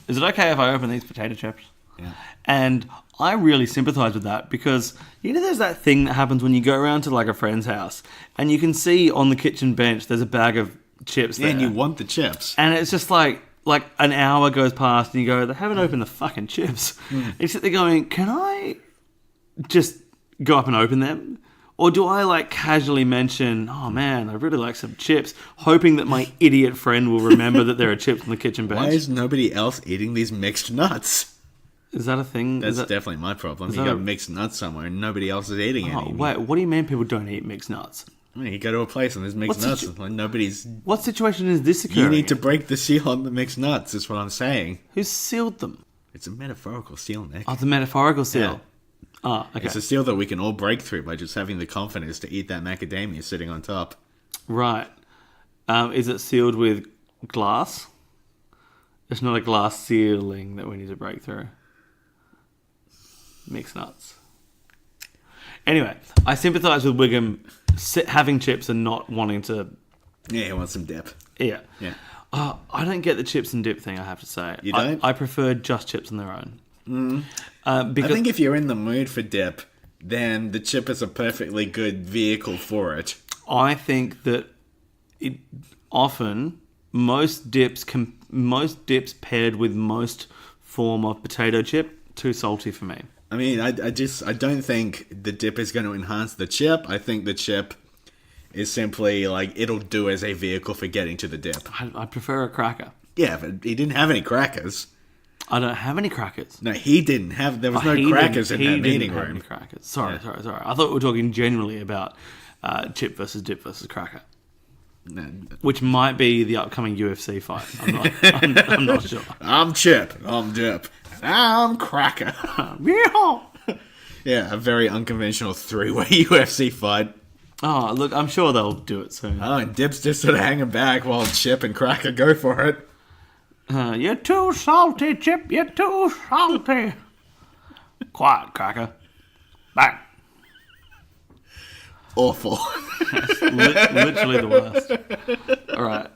"Is it okay if I open these potato chips?" Yeah. And I really sympathise with that because, you know, there's that thing that happens when you go around to like a friend's house and you can see on the kitchen bench there's a bag of chips there. And you want the chips. And it's just like an hour goes past and you go, they haven't opened the fucking chips. And you sit there going, can I just go up and open them? Or do I like casually mention, oh man, I really like some chips, hoping that my idiot friend will remember that there are chips on the kitchen bench? Why is nobody else eating these mixed nuts? Is that a thing? That's definitely my problem. You got mixed nuts somewhere and nobody else is eating any. Wait, what do you mean people don't eat mixed nuts? I mean, you go to a place and there's mixed nuts and like nobody's... What situation is this occurring? You need to break the seal on the mixed nuts, is what I'm saying. Who sealed them? It's a metaphorical seal, Nick. Oh, the metaphorical seal. Yeah. Okay. It's a seal that we can all break through by just having the confidence to eat that macadamia sitting on top. Right. Is it sealed with glass? It's not a glass ceiling that we need to break through. Mixed nuts. Anyway, I sympathise with Wiggum having chips and not wanting to... Yeah, he wants some dip. Yeah. Yeah. I don't get the chips and dip thing, I have to say. You don't? I prefer just chips on their own. Because I think if you're in the mood for dip, then the chip is a perfectly good vehicle for it. I think that often most dips paired with most form of potato chip too salty for me. I mean, I don't think the dip is going to enhance the chip. I think the chip is simply like it'll do as a vehicle for getting to the dip. I prefer a cracker. Yeah, but he didn't have any crackers. I don't have any crackers. No, he didn't have. There was no crackers in that meeting room. Any crackers. Sorry. I thought we were talking generally about chip versus dip versus cracker, No. which might be the upcoming UFC fight. I'm not sure. I'm chip. I'm dip. I'm cracker. Yeah, a very unconventional three-way UFC fight. Oh, look, I'm sure they'll do it soon. Oh, and Dip's just sort of hanging back while Chip and Cracker go for it. You're too salty, Chip. You're too salty. Quiet, Cracker. Bang. Awful. Literally the worst. All right.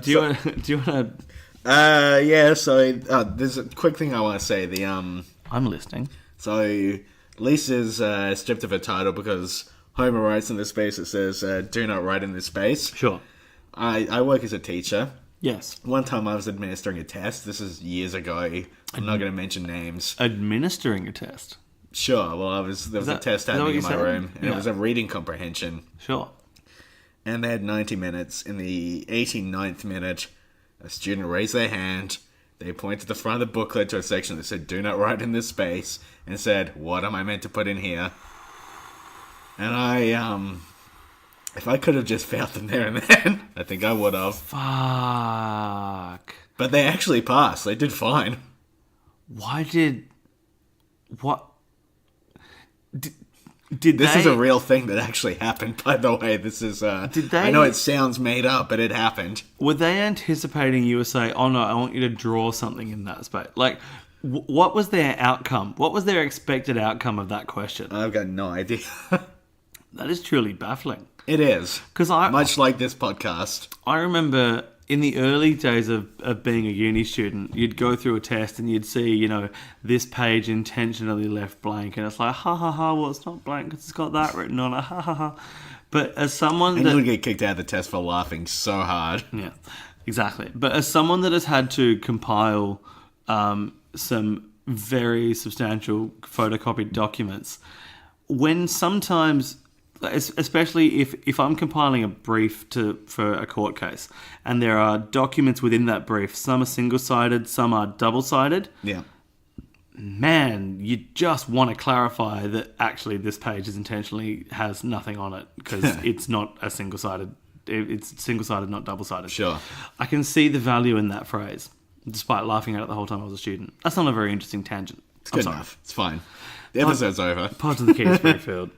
Do you want to? Yeah. So there's a quick thing I want to say. I'm listening. So Lisa's stripped of her title because Homer writes in this space that says, "Do not write in this space." Sure. I work as a teacher. Yes. One time I was administering a test. This is years ago. I'm not going to mention names. Administering a test. Sure. Well, there was a test happening in my room, and Yeah. it was a reading comprehension. Sure. And they had 90 minutes. In the 89th minute, a student raised their hand. They pointed to the front of the booklet to a section that said, "Do not write in this space," and said, "What am I meant to put in here?" And if I could have just found them there and then, I think I would have. Fuck. But they actually passed. They did fine. What? Did This they... is a real thing that actually happened, by the way. This is, Did they... I know it sounds made up, but it happened. Were they anticipating you were saying, "Oh no, I want you to draw something in that space"? Like, what was their outcome? What was their expected outcome of that question? I've got no idea. That is truly baffling. It is. Because much like this podcast. I remember in the early days of being a uni student, you'd go through a test and you'd see, this page intentionally left blank, and it's like, ha ha ha, well, it's not blank because it's got that written on it, ha ha ha. But as someone and that... you would get kicked out of the test for laughing so hard. Yeah, exactly. But as someone that has had to compile some very substantial photocopied documents, when sometimes... especially if I'm compiling a brief for a court case, and there are documents within that brief, some are single-sided, some are double-sided. Yeah. Man, you just want to clarify that actually this page intentionally has nothing on it because it's not a single-sided. It's single-sided, not double-sided. Sure. I can see the value in that phrase, despite laughing at it the whole time I was a student. That's not a very interesting tangent. It's good enough. It's fine. The episode's over. Part of the Key Springfield.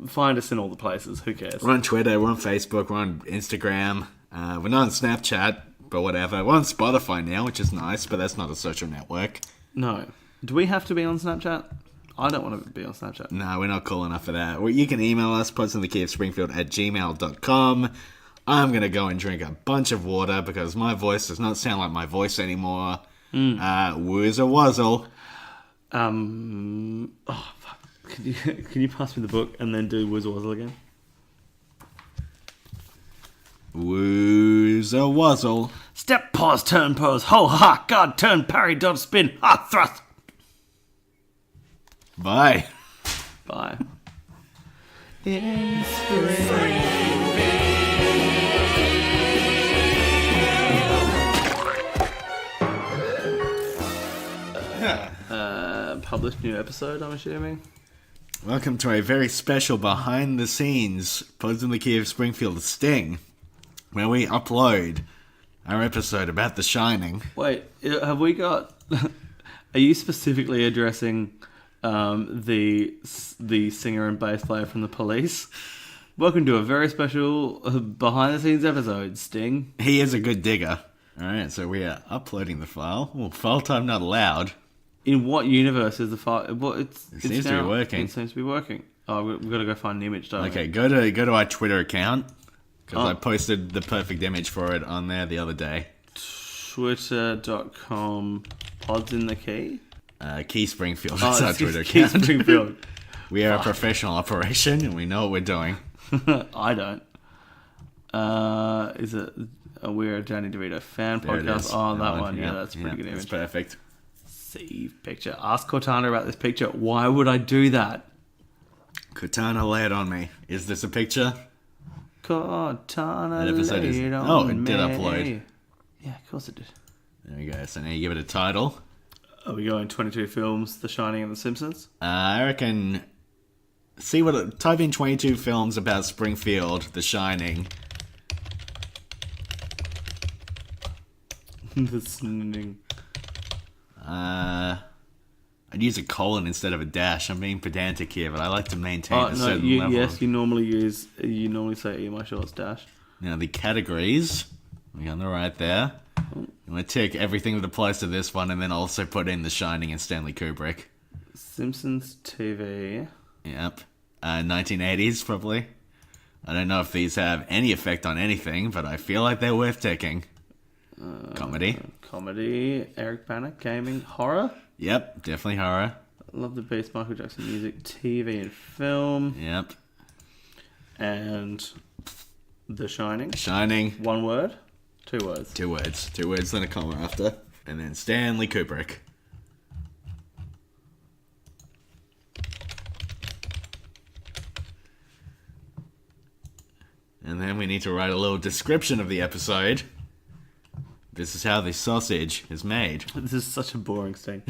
Find us in all the places. Who cares? We're on Twitter, we're on Facebook, we're on Instagram. We're not on Snapchat, but whatever. We're on Spotify now, which is nice, but that's not a social network. No. Do we have to be on Snapchat? I don't want to be on Snapchat. No, we're not cool enough for that. Well, you can email us, podsonthekeyofspringfield@gmail.com. I'm going to go and drink a bunch of water because my voice does not sound like my voice anymore. Woozer wuzzle. Oh, fuck. Can you pass me the book and then do Woozer Wuzzle again? Woozer wuzzle. Step, pause, turn, pose, ho, ha, guard, turn, parry, dodge, spin, ha, thrust. Bye. Bye. In spring. Published new episode, I'm assuming. Welcome to a very special behind the scenes Pods in the Key of Springfield Sting, where we upload our episode about The Shining. Wait, have we got... Are you specifically addressing the singer and bass player from The Police? Welcome to a very special behind the scenes episode, Sting. He is a good digger. Alright, so we are uploading the file. Well, file time not allowed. In what universe is the file? Well, It seems to be working. It seems to be working. Oh, we've got to go find the image, don't we? Okay, go to our Twitter account, because I posted the perfect image for it on there the other day. Twitter.com Pods in the Key? Key Springfield, that's our it's Twitter Key account. Springfield. We are a professional operation, and we know what we're doing. I don't. Is it We're a Danny DeVito fan There it podcast? is. Oh, that one. Yeah, Yep, that's a pretty good That's image. perfect. Save picture. Ask Cortana about this picture. Why would I do that? Cortana, lay it on me. Is this a picture? Cortana, That episode is... lay it on Oh, it did me. upload. Yeah, of course it did. There we go. So now you give it a title. Are we going 22 films, The Shining and The Simpsons? I reckon... type in 22 films about Springfield, The Shining. The Shining. I'd use a colon instead of a dash. I'm being pedantic here, but I like to maintain a certain level. Yes, you normally say E my shorts dash. Now the categories, we're on the right there. I'm going to tick everything that applies to this one and then also put in The Shining and Stanley Kubrick. Simpsons TV. Yep. 1980s, probably. I don't know if these have any effect on anything, but I feel like they're worth ticking. Comedy. Comedy. Eric Bana. Gaming. Horror. Yep, definitely horror. Love the Beast, Michael Jackson music, TV and film. Yep. And The Shining. Shining. One word. 2 words. 2 words. 2 words, then a comma after. And then Stanley Kubrick. And then we need to write a little description of the episode. This is how the sausage is made. This is such a boring thing.